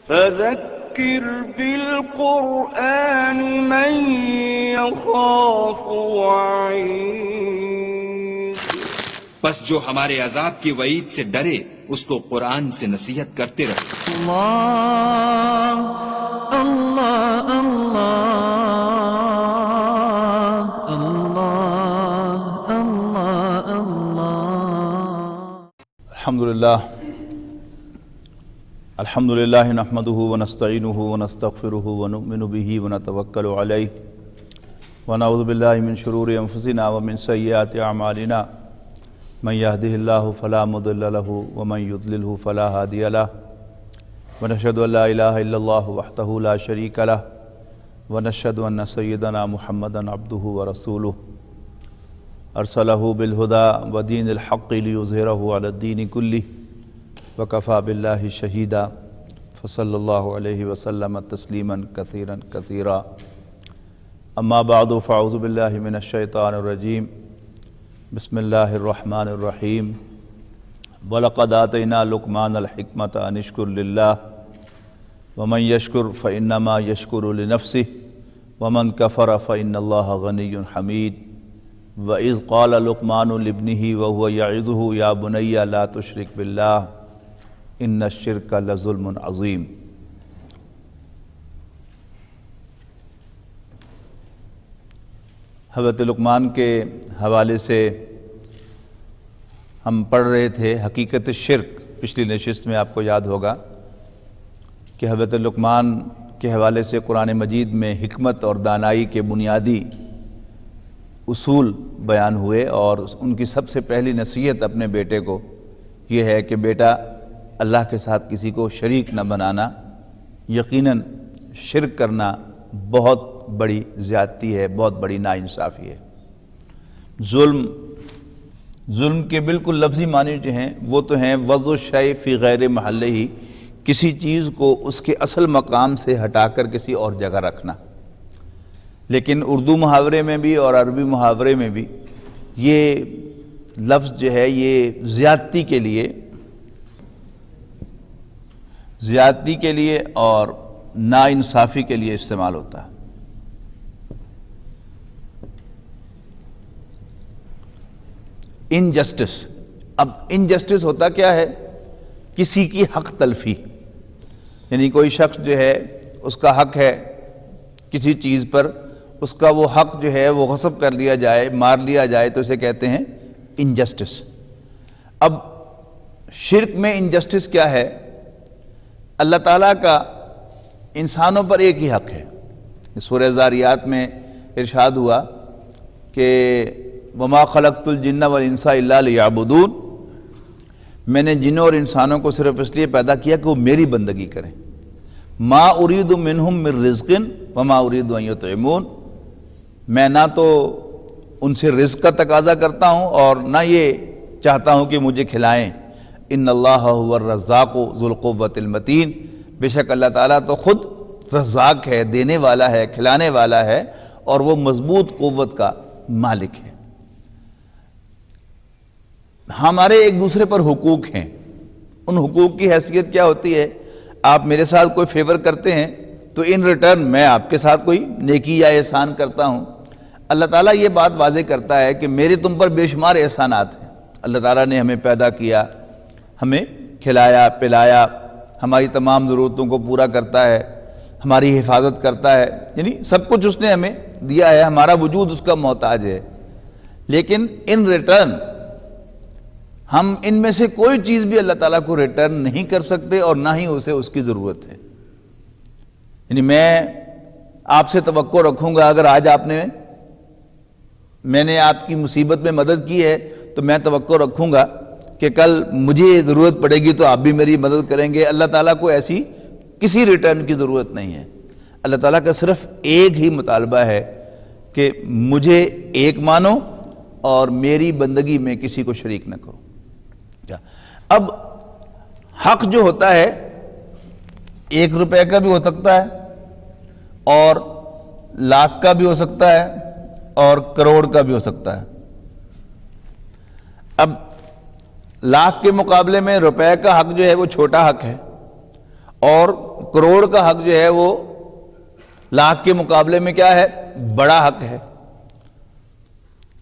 فذكر بالقرآن من يخاف وعيد۔ بس جو ہمارے عذاب کی وعید سے ڈرے اس کو قرآن سے نصیحت کرتے رہو۔ اللہ اللہ اللہ اللہ اللہ۔ الحمد للہ نحمده ونستعینه ونستغفره ونؤمن به ونتوکل علیہ ونعوذ باللہ من شرور انفسنا ومن سیئات اعمالنا من يهده الله فلا مضل له ومن يضلله فلا هادي له ونشهد ان لا اله الا الله وحده لا شريك له ونشهد ان سيدنا محمدا عبده ورسوله ارسله بالهدى ودين الحق ليظهره على الدين كله وكفى بالله شهيدا فصلى الله عليه وسلم تسليما كثيرا كثيرا اما بعد فاعوذ بالله من الشيطان الرجيم بسم الله الرحمن الرحيم وَلَقَدْ آتَيْنَا لُقْمَانَ الْحِكْمَةَ أَنِ اشْكُرْ لِلَّهِ وَمَنْ يَشْكُرْ فَإِنَّمَا يَشْكُرُ لِنَفْسِهِ وَمَنْ كَفَرَ فَإِنَّ اللَّهَ غَنِيٌّ حَمِيدٌ وَإِذْ قَالَ لُقْمَانُ لِابْنِهِ وَهُوَ يَعِظُهُ يَا بُنَيَّ لَا تُشْرِكْ بِاللَّهِ إِنَّ الشِّرْكَ لَظُلْمٌ عَظِيمٌ۔ حضرت لقمان کے حوالے سے ہم پڑھ رہے تھے حقیقت شرک۔ پچھلی نشست میں آپ کو یاد ہوگا کہ حضرت لقمان کے حوالے سے قرآن مجید میں حکمت اور دانائی کے بنیادی اصول بیان ہوئے، اور ان کی سب سے پہلی نصیحت اپنے بیٹے کو یہ ہے کہ بیٹا اللہ کے ساتھ کسی کو شریک نہ بنانا، یقیناً شرک کرنا بہت بڑی زیادتی ہے، بہت بڑی ناانصافی ہے۔ ظلم کے بالکل لفظی معنی جو ہیں وہ تو ہیں وضع الشیء فی غیر محلہ، کسی چیز کو اس کے اصل مقام سے ہٹا کر کسی اور جگہ رکھنا۔ لیکن اردو محاورے میں بھی اور عربی محاورے میں بھی یہ لفظ جو ہے یہ زیادتی کے لیے اور ناانصافی کے لیے استعمال ہوتا ہے۔ انجسٹس، اب انجسٹس ہوتا کیا ہے؟ کسی کی حق تلفی، یعنی کوئی شخص جو ہے اس کا حق ہے کسی چیز پر، اس کا وہ حق جو ہے وہ غصب کر لیا جائے، مار لیا جائے، تو اسے کہتے ہیں انجسٹس۔ اب شرک میں انجسٹس کیا ہے؟ اللہ تعالیٰ کا انسانوں پر ایک ہی حق ہے۔ سورہ ذاریات میں ارشاد ہوا کہ وَمَا خَلَقْتُ الْجِنَّ وَالْإِنسَ إِلَّا لِيَعْبُدُونَ، میں نے جنوں اور انسانوں کو صرف اس لیے پیدا کیا کہ وہ میری بندگی کریں۔ مَا أُرِيدُ مِنْهُمْ مِنْ رِزْقٍ وَمَا أُرِيدُ أَنْ يُطْعِمُونَ، میں نہ تو ان سے رزق کا تقاضا کرتا ہوں اور نہ یہ چاہتا ہوں کہ مجھے کھلائیں۔ إِنَّ اللَّهَ هُوَ الرَّزَّاقُ ذُو الْقُوَّةِ الْمَتِينَ، بے شک اللہ تعالیٰ تو خود رزاق ہے، دینے والا ہے، کھلانے والا ہے، اور وہ مضبوط قوت کا مالک ہے۔ ہمارے ایک دوسرے پر حقوق ہیں، ان حقوق کی حیثیت کیا ہوتی ہے؟ آپ میرے ساتھ کوئی فیور کرتے ہیں تو ان ریٹرن میں آپ کے ساتھ کوئی نیکی یا احسان کرتا ہوں۔ اللہ تعالیٰ یہ بات واضح کرتا ہے کہ میرے تم پر بے شمار احسانات ہیں۔ اللہ تعالیٰ نے ہمیں پیدا کیا، ہمیں کھلایا پلایا، ہماری تمام ضرورتوں کو پورا کرتا ہے، ہماری حفاظت کرتا ہے، یعنی سب کچھ اس نے ہمیں دیا ہے، ہمارا وجود اس کا محتاج ہے۔ لیکن ان ریٹرن ہم ان میں سے کوئی چیز بھی اللہ تعالیٰ کو ریٹرن نہیں کر سکتے، اور نہ ہی اسے اس کی ضرورت ہے۔ یعنی میں آپ سے توقع رکھوں گا، اگر آج میں نے آپ کی مصیبت میں مدد کی ہے تو میں توقع رکھوں گا کہ کل مجھے ضرورت پڑے گی تو آپ بھی میری مدد کریں گے۔ اللہ تعالیٰ کو ایسی کسی ریٹرن کی ضرورت نہیں ہے۔ اللہ تعالیٰ کا صرف ایک ہی مطالبہ ہے کہ مجھے ایک مانو اور میری بندگی میں کسی کو شریک نہ کرو۔ اب حق جو ہوتا ہے 1 روپے کا بھی ہو سکتا ہے، اور لاکھ کا بھی ہو سکتا ہے، اور کروڑ کا بھی ہو سکتا ہے۔ اب لاکھ کے مقابلے میں روپے کا حق جو ہے وہ چھوٹا حق ہے، اور کروڑ کا حق جو ہے وہ لاکھ کے مقابلے میں کیا ہے؟ بڑا حق ہے۔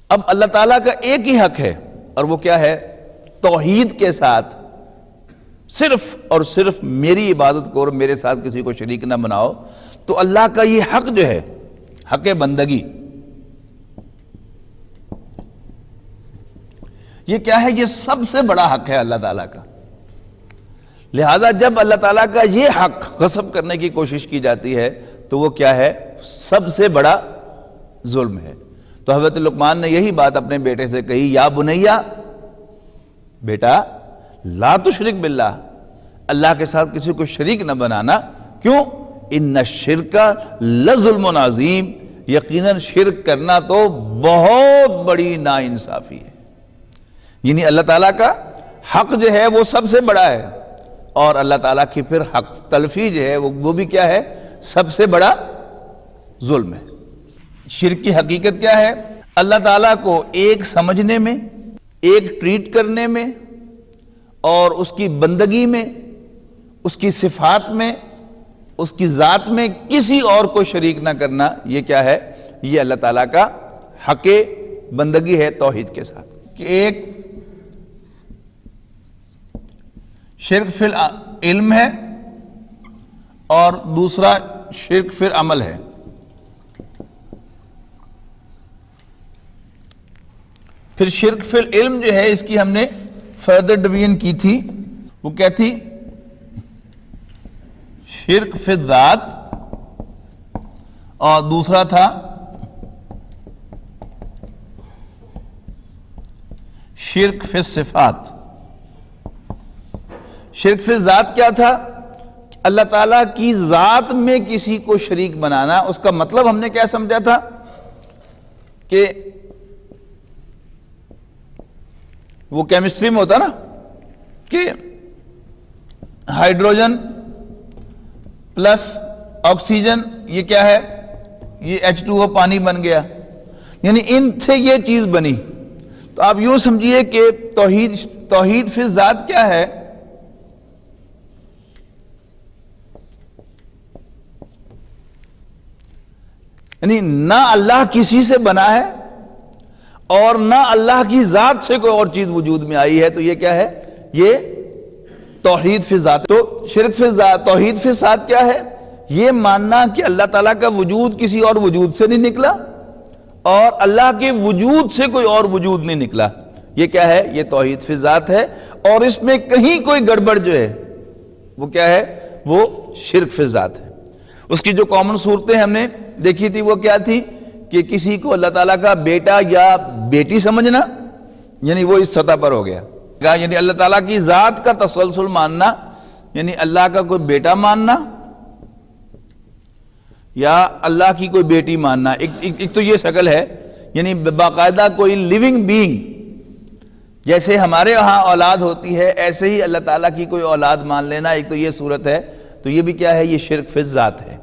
اب اللہ تعالیٰ کا ایک ہی حق ہے، اور وہ کیا ہے؟ توحید کے ساتھ صرف اور صرف میری عبادت کرو اور میرے ساتھ کسی کو شریک نہ بناؤ۔ تو اللہ کا یہ حق جو ہے، حق بندگی، یہ کیا ہے؟ یہ سب سے بڑا حق ہے اللہ تعالیٰ کا۔ لہذا جب اللہ تعالیٰ کا یہ حق غصب کرنے کی کوشش کی جاتی ہے تو وہ کیا ہے؟ سب سے بڑا ظلم ہے۔ تو حضرت لقمان نے یہی بات اپنے بیٹے سے کہی، یا بنیا، بیٹا لا تشرک باللہ، اللہ کے ساتھ کسی کو شریک نہ بنانا۔ کیوں؟ ان الشرک لظلم عظیم، یقیناً شرک کرنا تو بہت بڑی ناانصافی ہے۔ یعنی اللہ تعالیٰ کا حق جو ہے وہ سب سے بڑا ہے، اور اللہ تعالیٰ کی پھر حق تلفی جو ہے وہ بھی کیا ہے؟ سب سے بڑا ظلم ہے۔ شرک کی حقیقت کیا ہے؟ اللہ تعالیٰ کو ایک سمجھنے میں، ایک ٹریٹ کرنے میں، اور اس کی بندگی میں، اس کی صفات میں، اس کی ذات میں کسی اور کو شریک نہ کرنا، یہ کیا ہے؟ یہ اللہ تعالیٰ کا حق بندگی ہے توحید کے ساتھ۔ کہ ایک شرک فی العلم ہے اور دوسرا شرک فی العمل ہے۔ پھر شرک فی العلم جو ہے اس کی ہم نے فردر ڈویژن کی تھی، وہ کیا تھی؟ شرک فی الذات، اور دوسرا تھا شرک فی الصفات۔ شرک فی الذات کیا تھا؟ اللہ تعالیٰ کی ذات میں کسی کو شریک بنانا۔ اس کا مطلب ہم نے کیا سمجھا تھا؟ کہ وہ کیمسٹری میں ہوتا نا کہ ہائیڈروجن پلس آکسیجن یہ کیا ہے؟ یہ H2O پانی بن گیا، یعنی ان سے یہ چیز بنی۔ تو آپ یوں سمجھیے کہ توحید فی ذات کیا ہے؟ یعنی نہ اللہ کسی سے بنا ہے اور نہ اللہ کی ذات سے کوئی اور چیز وجود میں آئی ہے، تو یہ کیا ہے؟ یہ توحید فی ذات۔ تو شرک فی ذات، توحید فی ذات کیا ہے؟ یہ ماننا کہ اللہ تعالیٰ کا وجود کسی اور وجود سے نہیں نکلا اور اللہ کے وجود سے کوئی اور وجود نہیں نکلا، یہ کیا ہے؟ یہ توحید فی ذات ہے، اور اس میں کہیں کوئی گڑبڑ جو ہے وہ کیا ہے؟ وہ شرک فی ذات ہے۔ اس کی جو کامن صورتیں ہم نے دیکھی تھی وہ کیا تھی؟ کہ کسی کو اللہ تعالیٰ کا بیٹا یا بیٹی سمجھنا، یعنی وہ اس سطح پر ہو گیا، یعنی اللہ تعالیٰ کی ذات کا تسلسل ماننا، یعنی اللہ کا کوئی بیٹا ماننا یا اللہ کی کوئی بیٹی ماننا۔ ایک تو یہ شکل ہے، یعنی باقاعدہ کوئی لیونگ بینگ، جیسے ہمارے ہاں اولاد ہوتی ہے ایسے ہی اللہ تعالیٰ کی کوئی اولاد مان لینا، ایک تو یہ صورت ہے۔ تو یہ بھی کیا ہے؟ یہ شرک فی ذات ہے۔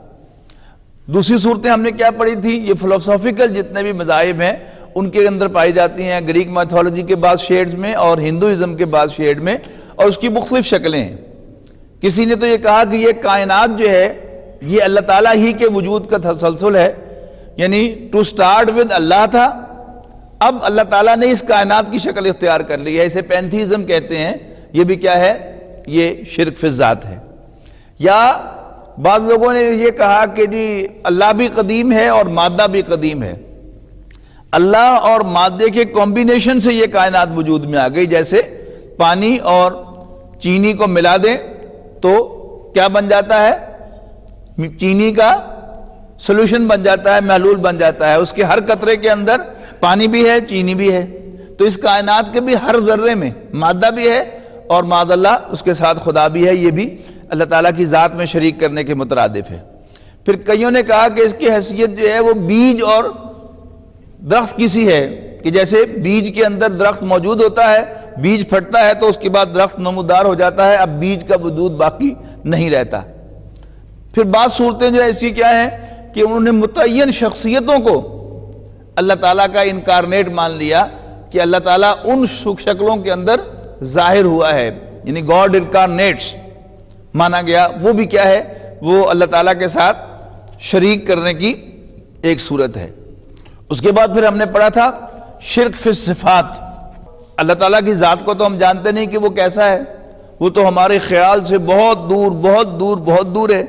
دوسری صورتیں ہم نے کیا پڑھی تھی؟ یہ فلسفیکل جتنے بھی مذاہب ہیں ان کے اندر پائی جاتی ہیں، گریک میتھولوجی کے بعض شیڈز میں اور ہندوازم کے بعض شیڈ میں، اور اس کی مختلف شکلیں ہیں۔ کسی نے تو یہ کہا کہ یہ کائنات جو ہے یہ اللہ تعالیٰ ہی کے وجود کا تسلسل ہے، یعنی ٹو سٹارٹ ود اللہ تھا، اب اللہ تعالیٰ نے اس کائنات کی شکل اختیار کر لی ہے، اسے پینتھیزم کہتے ہیں۔ یہ بھی کیا ہے؟ یہ شرک فی ذات ہے۔ یا بعض لوگوں نے یہ کہا کہ جی اللہ بھی قدیم ہے اور مادہ بھی قدیم ہے، اللہ اور مادے کے کمبینیشن سے یہ کائنات وجود میں آ گئی، جیسے پانی اور چینی کو ملا دیں تو کیا بن جاتا ہے؟ چینی کا سولوشن بن جاتا ہے، محلول بن جاتا ہے، اس کے ہر قطرے کے اندر پانی بھی ہے، چینی بھی ہے۔ تو اس کائنات کے بھی ہر ذرے میں مادہ بھی ہے اور معاذ اللہ اس کے ساتھ خدا بھی ہے، یہ بھی اللہ تعالیٰ کی ذات میں شریک کرنے کے مترادف ہے۔ پھر کئیوں نے کہا کہ اس کی حیثیت جو ہے وہ بیج اور درخت کسی ہے، کہ جیسے بیج کے اندر درخت موجود ہوتا ہے، بیج پھٹتا ہے تو اس کے بعد درخت نمودار ہو جاتا ہے، اب بیج کا وجود باقی نہیں رہتا۔ پھر بعض صورتیں جو ایسی کیا ہیں کہ انہوں نے متعین شخصیتوں کو اللہ تعالیٰ کا انکارنیٹ مان لیا کہ اللہ تعالیٰ ان شکلوں کے اندر ظاہر ہوا ہے، یعنی گاڈ انکارنیٹس مانا گیا۔ وہ بھی کیا ہے؟ وہ اللہ تعالیٰ کے ساتھ شریک کرنے کی ایک صورت ہے۔ اس کے بعد پھر ہم نے پڑھا تھا شرک فی الصفات۔ اللہ تعالیٰ کی ذات کو تو ہم جانتے نہیں کہ وہ کیسا ہے، وہ تو ہمارے خیال سے بہت دور بہت دور بہت دور ہے۔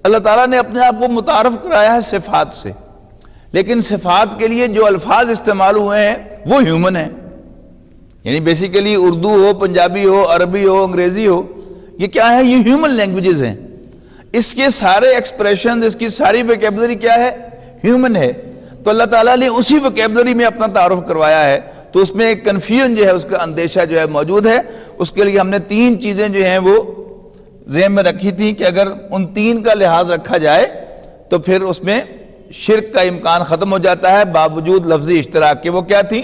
اللہ تعالیٰ نے اپنے آپ کو متعارف کرایا ہے صفات سے، لیکن صفات کے لیے جو الفاظ استعمال ہوئے ہیں وہ ہیومن ہیں، یعنی بیسیکلی اردو ہو، پنجابی ہو، عربی ہو، انگریزی ہو، یہ کیا ہے؟ یہ ہیومن لینگویجز ہیں۔ اس کے سارے ایکسپریشنز، اس کی ساری ویکیبلری کیا ہے؟ ہیومن ہے۔ تو اللہ تعالیٰ نے اسی ویکیبلری میں اپنا تعارف کروایا ہے، تو اس میں ایک کنفیوژن جو ہے، اس کا اندیشہ جو ہے موجود ہے۔ اس کے لیے ہم نے 3 چیزیں جو ہیں وہ ذہن میں رکھی تھی کہ اگر ان 3 کا لحاظ رکھا جائے تو پھر اس میں شرک کا امکان ختم ہو جاتا ہے باوجود لفظی اشتراک کے۔ وہ کیا تھی؟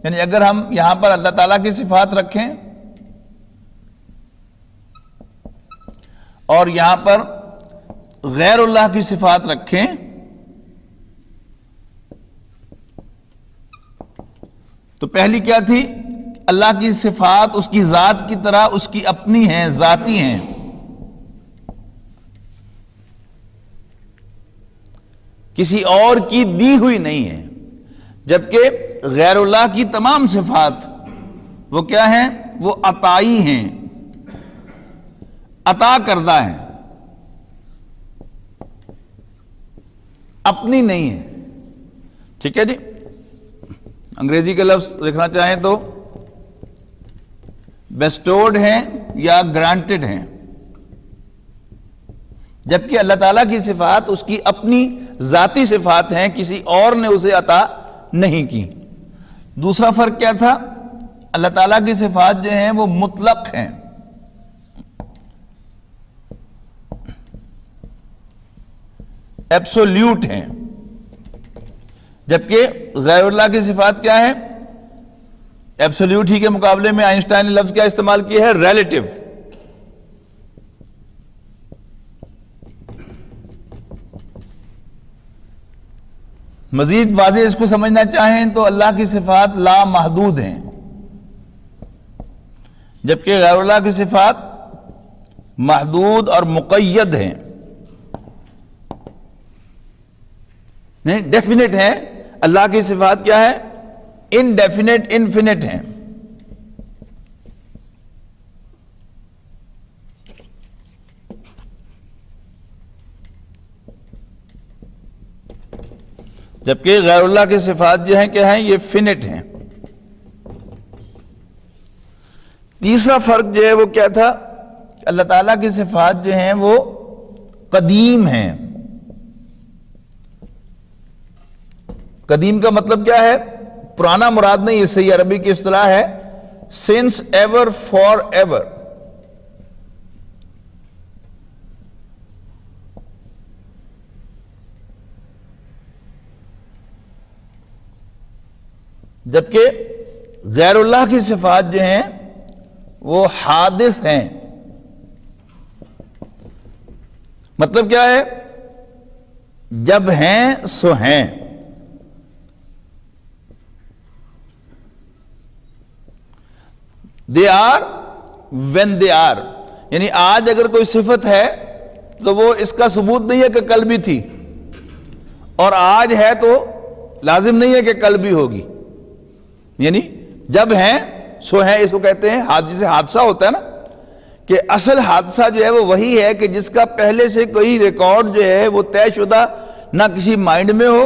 یعنی اگر ہم یہاں پر اللہ تعالیٰ کی صفات رکھیں اور یہاں پر غیر اللہ کی صفات رکھیں تو پہلی کیا تھی؟ اللہ کی صفات اس کی ذات کی طرح اس کی اپنی ہیں، ذاتی ہیں۔ کسی اور کی دی ہوئی نہیں ہے، جبکہ غیر اللہ کی تمام صفات وہ کیا ہیں؟ وہ عطائی ہیں، عطا کردہ ہیں، اپنی نہیں ہے۔ ٹھیک ہے جی؟ انگریزی کا لفظ لکھنا چاہیں تو بیسٹورڈ ہیں یا گرانٹڈ ہیں، جبکہ اللہ تعالیٰ کی صفات اس کی اپنی ذاتی صفات ہیں، کسی اور نے اسے عطا نہیں کی۔ دوسرا فرق کیا تھا؟ اللہ تعالیٰ کی صفات جو ہیں وہ مطلق ہیں، ایبسولوٹ ہیں، جبکہ غیر اللہ کی صفات کیا ہے؟ ایبسولوٹ ہی کے مقابلے میں آئنسٹائن نے لفظ کیا استعمال کیا ہے؟ ریلیٹو۔ مزید واضح اس کو سمجھنا چاہیں تو اللہ کی صفات لا محدود ہیں، جبکہ غیر اللہ کی صفات محدود اور مقید ہیں، نہیں ڈیفینٹ ہیں۔ اللہ کی صفات کیا ہے؟ انڈیفینٹ، انفینٹ ہیں۔ جبکہ غیر اللہ کی صفات جو ہیں کیا ہیں؟ یہ فینٹ ہیں۔ تیسرا فرق جو ہے وہ کیا تھا؟ اللہ تعالیٰ کی صفات جو ہیں وہ قدیم ہیں۔ قدیم کا مطلب کیا ہے؟ پرانا مراد نہیں، اس سے یہ عربی کی اصطلاح ہے since ever forever۔ جبکہ غیر اللہ کی صفات جو ہیں وہ حادث ہیں۔ مطلب کیا ہے؟ جب ہیں سو ہیں، they are when they are۔ یعنی آج اگر کوئی صفت ہے تو وہ اس کا ثبوت نہیں ہے کہ کل بھی تھی، اور آج ہے تو لازم نہیں ہے کہ کل بھی ہوگی۔ یعنی جب ہیں سو ہیں، اس کو کہتے ہیں حادثے سے حادثہ ہوتا ہے نا، کہ اصل حادثہ جو ہے وہ وہی ہے کہ جس کا پہلے سے کوئی ریکارڈ جو ہے وہ طے شدہ نہ کسی مائنڈ میں ہو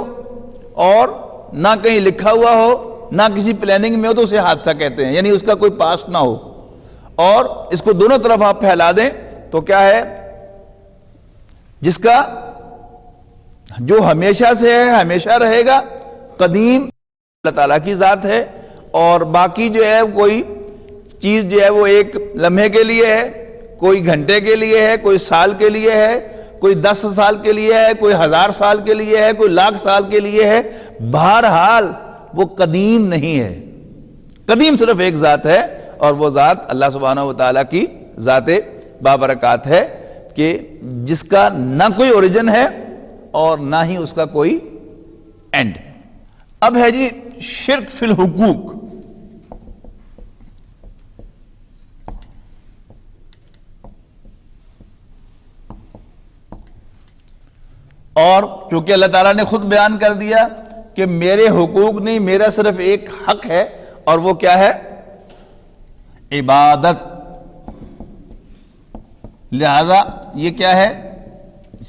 اور نہ کہیں لکھا ہوا ہو، نہ کسی پلاننگ میں ہو، تو اسے حادثہ کہتے ہیں۔ یعنی اس کا کوئی پاسٹ نہ ہو، اور اس کو دونوں طرف آپ پھیلا دیں تو کیا ہے؟ جس کا جو ہمیشہ سے ہے ہمیشہ رہے گا، قدیم اللہ تعالیٰ کی ذات ہے، اور باقی جو ہے کوئی چیز جو ہے وہ ایک لمحے کے لیے ہے، کوئی گھنٹے کے لیے ہے، کوئی سال کے لیے ہے، کوئی 10 سال کے لیے ہے، کوئی 1000 سال کے لیے ہے، کوئی 1,00,000 سال کے لیے ہے، بہرحال وہ قدیم نہیں ہے۔ قدیم صرف ایک ذات ہے، اور وہ ذات اللہ سبحانہ و تعالیٰ کی ذات بابرکات ہے، کہ جس کا نہ کوئی اوریجن ہے اور نہ ہی اس کا کوئی اینڈ ہے۔ اب ہے جی شرک فی الحقوق۔ اور چونکہ اللہ تعالیٰ نے خود بیان کر دیا کہ میرے حقوق نہیں، میرا صرف ایک حق ہے، اور وہ کیا ہے؟ عبادت. لہذا یہ کیا ہے؟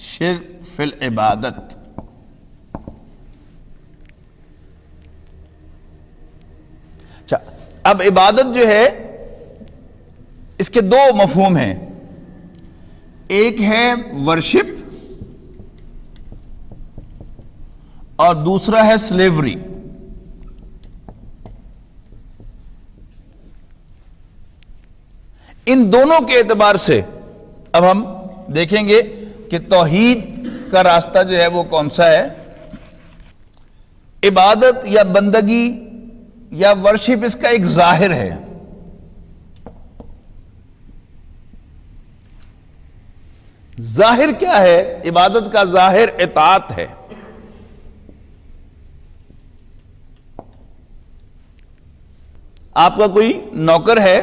شرک فی العبادت. اچھا، اب عبادت جو ہے اس کے دو مفہوم ہیں. ایک ہے ورشپ اور دوسرا ہے سلیوری. ان دونوں کے اعتبار سے اب ہم دیکھیں گے کہ توحید کا راستہ جو ہے وہ کون سا ہے. عبادت یا بندگی یا ورشپ اس کا ایک ظاہر ہے. ظاہر کیا ہے؟ عبادت کا ظاہر اطاعت ہے. آپ کا کوئی نوکر ہے،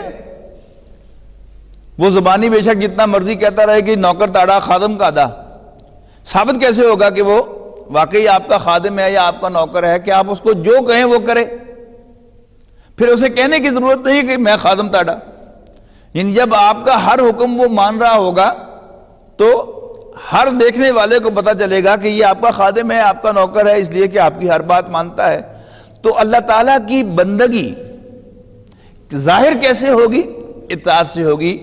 وہ زبانی بے شک جتنا مرضی کہتا رہے کہ نوکر تاڑا خادم کادا، ثابت کیسے ہوگا کہ وہ واقعی آپ کا خادم ہے یا آپ کا نوکر ہے؟ کہ آپ اس کو جو کہیں وہ کرے، پھر اسے کہنے کی ضرورت نہیں کہ میں خادم تاڑا. یعنی جب آپ کا ہر حکم وہ مان رہا ہوگا تو ہر دیکھنے والے کو پتا چلے گا کہ یہ آپ کا خادم ہے، آپ کا نوکر ہے، اس لیے کہ آپ کی ہر بات مانتا ہے. تو اللہ تعالیٰ کی بندگی ظاہر کیسے ہوگی؟ اطاعت سے ہوگی.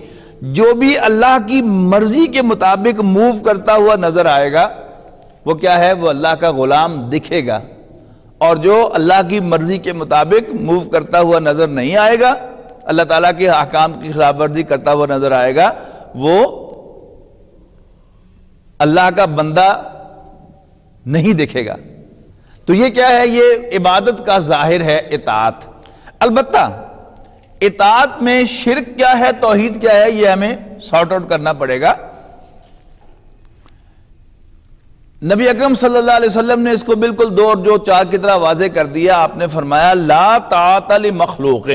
جو بھی اللہ کی مرضی کے مطابق موو کرتا ہوا نظر آئے گا وہ کیا ہے؟ وہ اللہ کا غلام دکھے گا. اور جو اللہ کی مرضی کے مطابق موو کرتا ہوا نظر نہیں آئے گا، اللہ تعالیٰ کے احکام کی خلاف ورزی کرتا ہوا نظر آئے گا، وہ اللہ کا بندہ نہیں دیکھے گا. تو یہ کیا ہے؟ یہ عبادت کا ظاہر ہے اطاعت. البتہ اطاعت میں شرک کیا ہے، توحید کیا ہے، یہ ہمیں سارٹ آؤٹ کرنا پڑے گا. نبی اکرم صلی اللہ علیہ وسلم نے اس کو بالکل 2 اور 4 کی طرح واضح کر دیا. آپ نے فرمایا لا طاعت لمخلوق،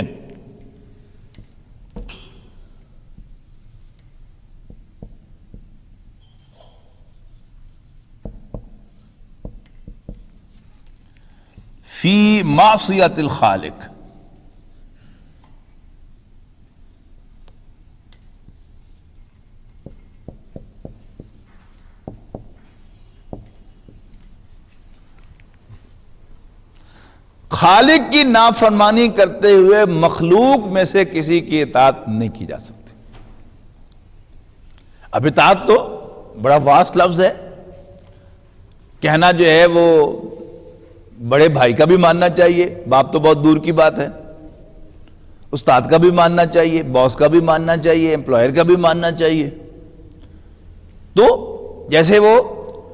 فی معصیت الخالق. خالق کی نافرمانی کرتے ہوئے مخلوق میں سے کسی کی اطاعت نہیں کی جا سکتی. اب اطاعت تو بڑا واسٹ لفظ ہے، کہنا جو ہے وہ بڑے بھائی کا بھی ماننا چاہیے، باپ تو بہت دور کی بات ہے، استاد کا بھی ماننا چاہیے، باس کا بھی ماننا چاہیے، امپلائر کا بھی ماننا چاہیے. تو جیسے وہ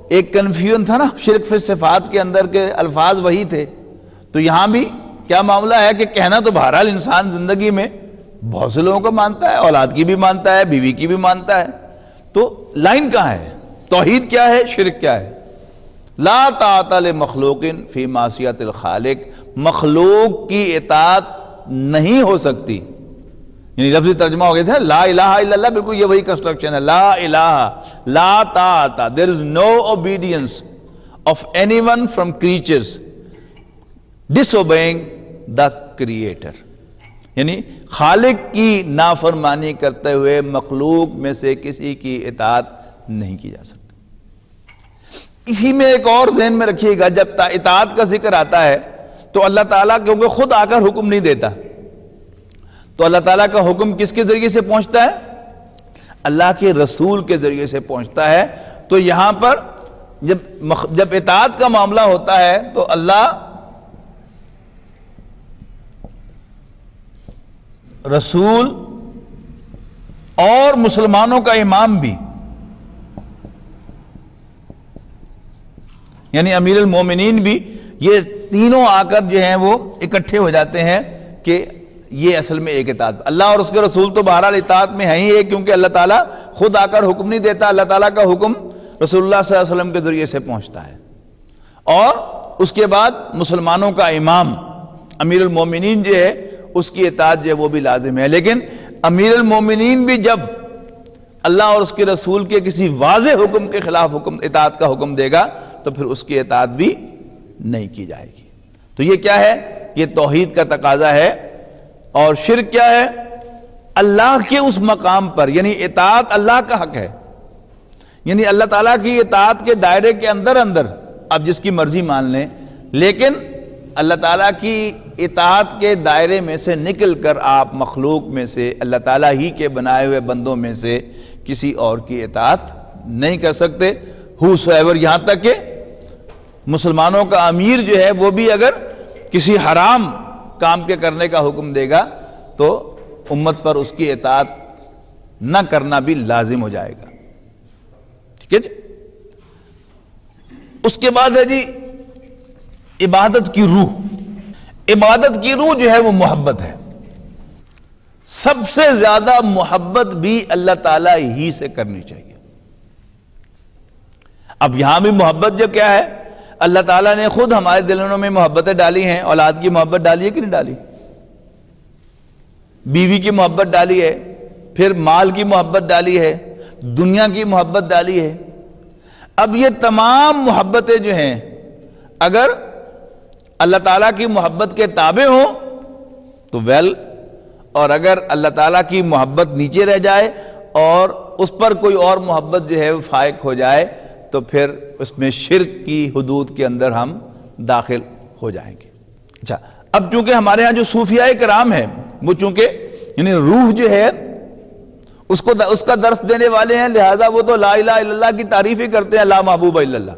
ایک کنفیوژن تھا نا شرک فی صفات کے اندر کے الفاظ وہی تھے، تو یہاں بھی کیا معاملہ ہے کہ کہنا تو بہرحال انسان زندگی میں بہت سے لوگوں کو مانتا ہے، اولاد کی بھی مانتا ہے، بیوی کی بھی مانتا ہے. تو لائن کہاں ہے؟ توحید کیا ہے، شرک کیا ہے؟ لا طاعت لمخلوق فی معصیت الخالق. مخلوق کی اطاعت نہیں ہو سکتی. یعنی لفظی ترجمہ ہو گیا تھا لا الہ الا اللہ، بالکل یہ وہی کنسٹرکشن ہے. لا الہ لا طاعت، there is no obedience of anyone from creatures disobeying the creator. یعنی خالق کی نافرمانی کرتے ہوئے مخلوق میں سے کسی کی اطاعت نہیں کی جا سکتی. اسی میں ایک اور ذہن میں رکھیے گا، جب اطاعت کا ذکر آتا ہے تو اللہ تعالیٰ کیونکہ خود آ کر حکم نہیں دیتا، تو اللہ تعالیٰ کا حکم کس کے ذریعے سے پہنچتا ہے؟ اللہ کے رسول کے ذریعے سے پہنچتا ہے. تو یہاں پر جب اطاعت کا معاملہ ہوتا ہے تو اللہ رسول اور مسلمانوں کا امام بھی، یعنی امیر المومنین بھی، یہ تینوں آ کر جو ہیں وہ اکٹھے ہو جاتے ہیں کہ یہ اصل میں ایک اطاعت. اللہ اور اس کے رسول تو بہرحال اطاعت میں ہیں ہی ایک، کیونکہ اللہ تعالیٰ خود آ کر حکم نہیں دیتا، اللہ تعالیٰ کا حکم رسول اللہ صلی اللہ علیہ وسلم کے ذریعے سے پہنچتا ہے. اور اس کے بعد مسلمانوں کا امام امیر المومنین جو ہے اس کی اطاعت جو ہے وہ بھی لازم ہے. لیکن امیر المومنین بھی جب اللہ اور اس کے رسول کے کسی واضح حکم کے خلاف اطاعت کا حکم دے گا تو پھر اس کی اطاعت بھی نہیں کی جائے گی۔ تو یہ کیا ہے؟ یہ توحید کا تقاضا ہے۔ اور شرک کیا ہے؟ اللہ کے اس مقام پر، یعنی اطاعت اللہ کا حق ہے، یعنی اللہ تعالیٰ کی اطاعت کے دائرے کے اندر آپ جس کی مرضی مان لیں، لیکن اللہ تعالیٰ کی اطاعت کے دائرے میں سے نکل کر آپ مخلوق میں سے، اللہ تعالیٰ ہی کے بنائے ہوئے بندوں میں سے کسی اور کی اطاعت نہیں کر سکتے۔ whosoever، یہاں تک کہ مسلمانوں کا امیر جو ہے وہ بھی اگر کسی حرام کام کے کرنے کا حکم دے گا تو امت پر اس کی اطاعت نہ کرنا بھی لازم ہو جائے گا۔ ٹھیک ہے جی؟ اس کے بعد ہے جی عبادت کی روح۔ عبادت کی روح جو ہے وہ محبت ہے۔ سب سے زیادہ محبت بھی اللہ تعالیٰ ہی سے کرنی چاہیے۔ اب یہاں بھی محبت جو کیا ہے، اللہ تعالیٰ نے خود ہمارے دلوں میں محبتیں ڈالی ہیں۔ اولاد کی محبت ڈالی ہے کہ نہیں ڈالی؟ بیوی کی محبت ڈالی ہے، پھر مال کی محبت ڈالی ہے، دنیا کی محبت ڈالی ہے۔ اب یہ تمام محبتیں جو ہیں اگر اللہ تعالیٰ کی محبت کے تابع ہوں تو ویل، اور اگر اللہ تعالیٰ کی محبت نیچے رہ جائے اور اس پر کوئی اور محبت جو ہے وہ فائق ہو جائے تو پھر اس میں شرک کی حدود کے اندر ہم داخل ہو جائیں گے۔ اچھا، اب چونکہ ہمارے ہاں جو صوفیاء کرام ہیں وہ چونکہ یعنی روح جو ہے اس کا درس دینے والے ہیں، لہذا وہ تو لا الہ الا اللہ کی تعریف ہی کرتے ہیں، لا محبوب الا اللہ۔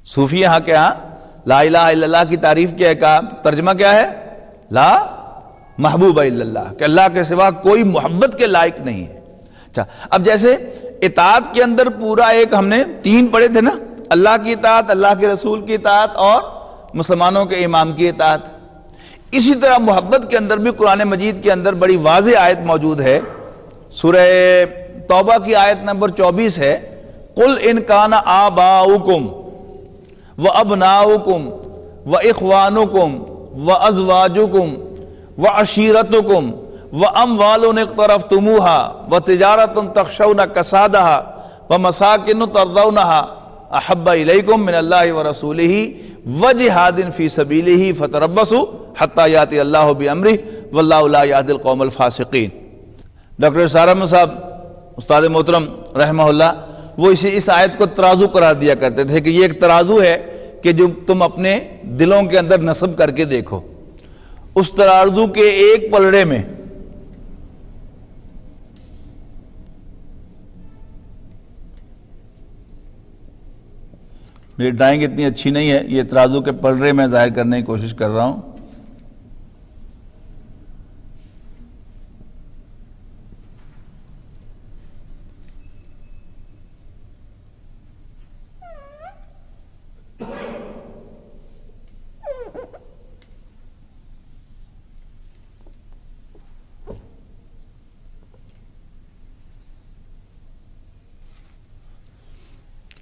صوفی یہاں کے ہاں لا الہ الا اللہ کی تعریف کیا ہے، کہا ترجمہ کیا ہے؟ لا محبوب الا اللہ، کہ اللہ کے سوا کوئی محبت کے لائق نہیں ہے۔ اچھا، اب جیسے اطاعت کے اندر پورا ایک ہم نے 3 پڑھے تھے نا، اللہ کی اطاعت، اللہ کے رسول کی اطاعت اور مسلمانوں کے امام کی اطاعت۔ اسی طرح محبت کے اندر بھی قرآن مجید کے اندر بڑی واضح آیت موجود ہے، سورہ توبہ کی آیت نمبر 24 ہے، قُلْ إِنْ كَانَ آبَاؤُكُمْ وَأَبْنَاؤُكُمْ وَإِخْوَانُكُمْ وَأَزْوَاجُكُمْ وَعَشِيرَتُكُمْ وَأَمْوَالٌ اقْتَرَفْتُمُوهَا وَتِجَارَةٌ تَخْشَوْنَ كَسَادَهَا وَمَسَاكِنُ تَرْضَوْنَهَا أَحَبَّ إِلَيْكُم مِّنَ اللَّهِ وَرَسُولِهِ وَجِهَادٍ فِي سَبِيلِهِ فَتَرَبَّصُوا حَتَّى يَأْتِيَ اللَّهُ بِأَمْرِهِ وَاللَّهُ لَا يَهْدِي الْقَوْمَ الْفَاسِقِينَ۔ ڈاکٹر سارم صاحب استاد محترم رحمہ اللہ وہ اس آیت کو ترازو قرار دیا کرتے تھے کہ یہ ایک ترازو ہے کہ جو تم اپنے دلوں کے اندر نصب کر کے دیکھو، اس ترازو کے ایک پلڑے میں میری ڈرائنگ اتنی اچھی نہیں ہے، یہ ترازو کے پلڑے میں ظاہر کرنے کی کوشش کر رہا ہوں۔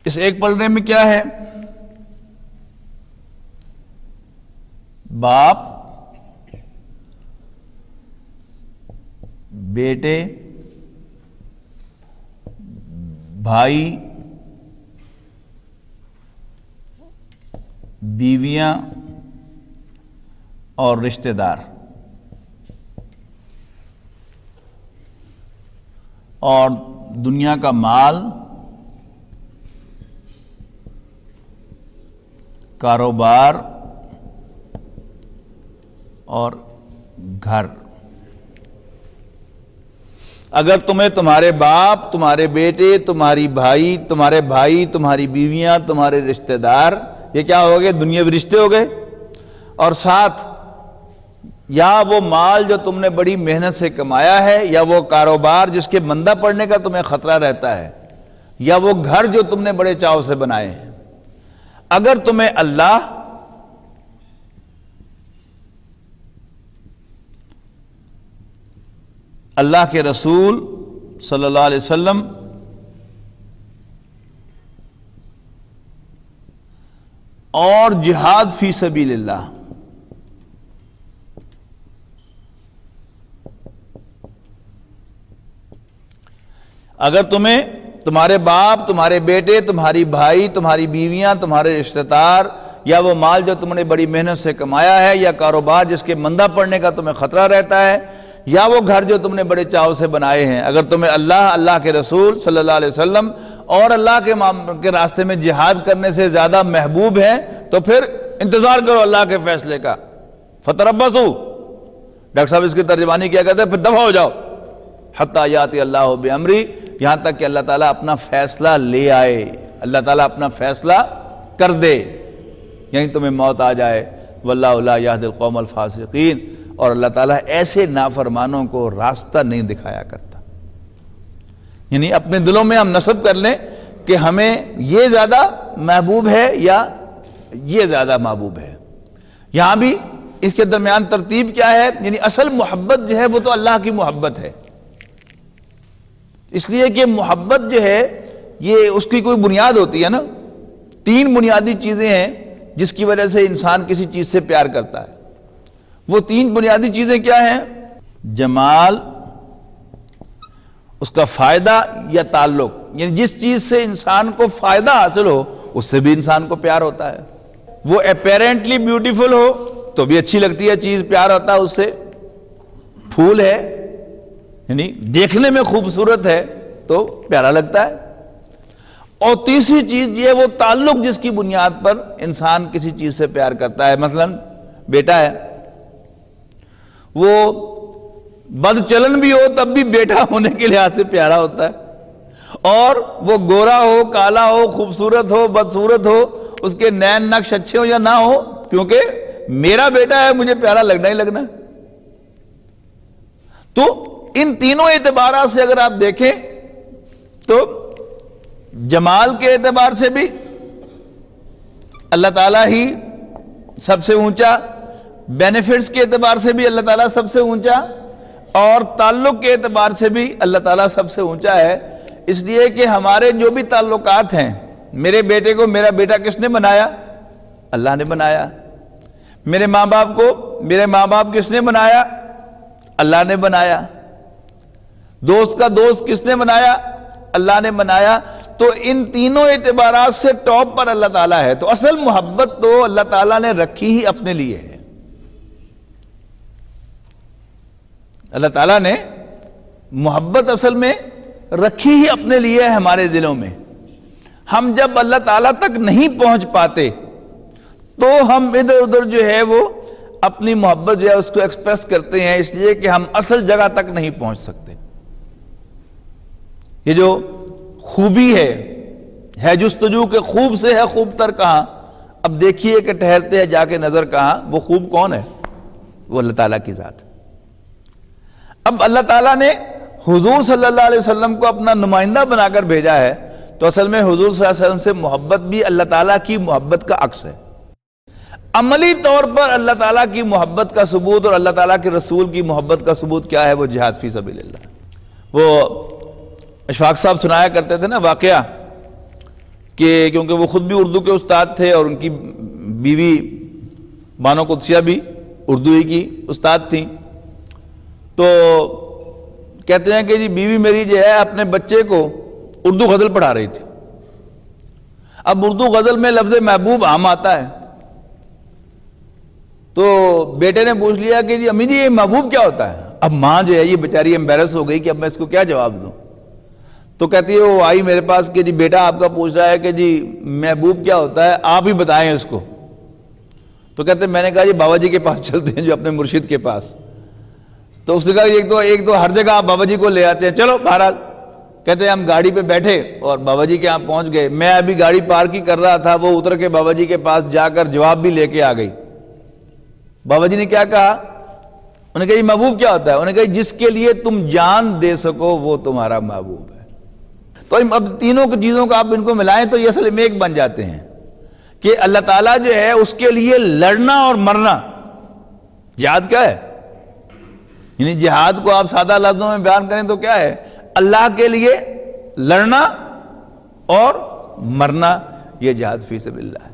اس ایک پلڑے میں کیا ہے؟ باپ، بیٹے، بھائی، بیویاں اور رشتہ دار، اور دنیا کا مال، کاروبار اور گھر۔ اگر تمہیں تمہارے باپ، تمہارے بیٹے، تمہارے بھائی، تمہاری بیویاں، تمہارے رشتہ دار، یہ کیا ہو گئے؟ دنیاوی رشتے ہو گئے، اور ساتھ یا وہ مال جو تم نے بڑی محنت سے کمایا ہے، یا وہ کاروبار جس کے مندہ پڑنے کا تمہیں خطرہ رہتا ہے، یا وہ گھر جو تم نے بڑے چاو سے بنائے ہیں۔ اگر تمہیں اللہ کے رسول صلی اللہ علیہ وسلم اور جہاد فی سبیل اللہ، اگر تمہیں تمہارے باپ، تمہارے بیٹے، تمہاری بھائی، تمہاری بیویاں، تمہارے رشتہ دار، یا وہ مال جو تم نے بڑی محنت سے کمایا ہے، یا کاروبار جس کے مندہ پڑنے کا تمہیں خطرہ رہتا ہے، یا وہ گھر جو تم نے بڑے چاو سے بنائے ہیں، اگر تمہیں اللہ کے رسول صلی اللہ علیہ وسلم اور اللہ کے راستے میں جہاد کرنے سے زیادہ محبوب ہیں تو پھر انتظار کرو اللہ کے فیصلے کا۔ فتربصوا، ڈاکٹر صاحب اس کی ترجمانی کیا کہتے ہیں، پھر دفع ہو جاؤ، حتی یاتی اللہ بامری، یہاں تک کہ اللہ تعالیٰ اپنا فیصلہ لے آئے، اللہ تعالیٰ اپنا فیصلہ کر دے، یعنی تمہیں موت آ جائے۔ واللہ لا یہدی القوم الفاسقین، اور اللہ تعالیٰ ایسے نافرمانوں کو راستہ نہیں دکھایا کرتا۔ یعنی اپنے دلوں میں ہم نصب کر لیں کہ ہمیں یہ زیادہ محبوب ہے یا یہ زیادہ محبوب ہے۔ یہاں بھی اس کے درمیان ترتیب کیا ہے؟ یعنی اصل محبت جو ہے وہ تو اللہ کی محبت ہے، اس لیے کہ محبت جو ہے یہ اس کی کوئی بنیاد ہوتی ہے نا، تین بنیادی چیزیں ہیں جس کی وجہ سے انسان کسی چیز سے پیار کرتا ہے۔ وہ تین بنیادی چیزیں کیا ہیں؟ جمال، اس کا فائدہ یا تعلق، یعنی جس چیز سے انسان کو فائدہ حاصل ہو اس سے بھی انسان کو پیار ہوتا ہے۔ وہ اپیرنٹلی بیوٹیفل ہو تو بھی اچھی لگتی ہے چیز، پیار ہوتا ہے اس سے۔ پھول ہے یعنی دیکھنے میں خوبصورت ہے تو پیارا لگتا ہے۔ اور تیسری چیز یہ ہے وہ تعلق، جس کی بنیاد پر انسان کسی چیز سے پیار کرتا ہے۔ مثلا بیٹا ہے، وہ بد چلن بھی ہو تب بھی بیٹا ہونے کے لحاظ سے پیارا ہوتا ہے، اور وہ گورا ہو، کالا ہو، خوبصورت ہو، بدصورت ہو، اس کے نین نقش اچھے ہو یا نہ ہو، کیونکہ میرا بیٹا ہے مجھے پیارا لگنا ہی لگنا ہے۔ تو ان تینوں اعتبارات سے اگر آپ دیکھیں تو جمال کے اعتبار سے بھی اللہ تعالیٰ ہی سب سے اونچا، بینیفٹس کے اعتبار سے بھی اللہ تعالیٰ سب سے اونچا، اور تعلق کے اعتبار سے بھی اللہ تعالیٰ سب سے اونچا ہے۔ اس لیے کہ ہمارے جو بھی تعلقات ہیں، میرے بیٹے کو میرا بیٹا کس نے بنایا؟ اللہ نے بنایا۔ میرے ماں باپ کو میرے ماں باپ کس نے بنایا؟ اللہ نے بنایا۔ دوست کا دوست کس نے بنایا؟ اللہ نے بنایا۔ تو ان تینوں اعتبارات سے ٹاپ پر اللہ تعالیٰ ہے۔ تو اصل محبت تو اللہ تعالیٰ نے رکھی ہی اپنے لیے ہے۔ اللہ تعالیٰ نے محبت اصل میں رکھی ہی اپنے لیے ہے ہمارے دلوں میں۔ ہم جب اللہ تعالیٰ تک نہیں پہنچ پاتے تو ہم ادھر ادھر جو ہے وہ اپنی محبت جو ہے اس کو ایکسپریس کرتے ہیں، اس لیے کہ ہم اصل جگہ تک نہیں پہنچ سکتے۔ یہ جو خوبی ہے جستجو کے خوب سے ہے خوب تر کہاں، اب دیکھیے کہ ٹھہرتے ہیں جا کے نظر کہاں، وہ خوب کون ہے؟ وہ اللہ تعالیٰ کی ذات۔ اب اللہ تعالیٰ نے حضور صلی اللہ علیہ وسلم کو اپنا نمائندہ بنا کر بھیجا ہے، تو اصل میں حضور صلی اللہ علیہ وسلم سے محبت بھی اللہ تعالیٰ کی محبت کا عکس ہے۔ عملی طور پر اللہ تعالیٰ کی محبت کا ثبوت اور اللہ تعالیٰ کے رسول کی محبت کا ثبوت کیا ہے؟ وہ جہاد فی سبیل اللہ۔ وہ اشفاق صاحب سنایا کرتے تھے نا واقعہ، کہ کیونکہ وہ خود بھی اردو کے استاد تھے اور ان کی بیوی بانو قدسیہ بھی اردو ہی کی استاد تھیں، تو کہتے ہیں کہ جی بیوی میری جو ہے اپنے بچے کو اردو غزل پڑھا رہی تھی۔ اب اردو غزل میں لفظ محبوب عام آتا ہے، تو بیٹے نے پوچھ لیا کہ جی امی جی یہ محبوب کیا ہوتا ہے؟ اب ماں جو ہے یہ بیچاری ایمبیرس ہو گئی کہ اب میں اس کو کیا جواب دوں، تو کہتی ہے وہ آئی میرے پاس کہ جی بیٹا آپ کا پوچھ رہا ہے کہ جی محبوب کیا ہوتا ہے، آپ ہی بتائیں اس کو۔ تو کہتے ہیں میں نے کہا جی بابا جی کے پاس چلتے ہیں، جو اپنے مرشد کے پاس۔ تو اس نے کہا ایک تو ہر جگہ آپ بابا جی کو لے آتے ہیں، چلو بہرحال کہتے ہیں ہم گاڑی پہ بیٹھے اور بابا جی کے یہاں پہنچ گئے۔ میں ابھی گاڑی پارک ہی کر رہا تھا، وہ اتر کے بابا جی کے پاس جا کر جواب بھی لے کے آ گئی۔ بابا جی نے کیا کہا؟ انہوں نے کہا یہ محبوب کیا ہوتا ہے؟ انہوں نے کہا جس کے لیے تم جان دے سکو وہ تمہارا محبوب ہے۔ تو اب تینوں چیزوں کو آپ ان کو ملائیں تو یہ اصل میں ایک بن جاتے ہیں کہ اللہ تعالیٰ جو ہے اس کے لیے لڑنا اور مرنا۔ جہاد کیا ہے؟ یعنی جہاد کو آپ سادہ لفظوں میں بیان کریں تو کیا ہے؟ اللہ کے لیے لڑنا اور مرنا، یہ جہاد فی سبیل اللہ ہے۔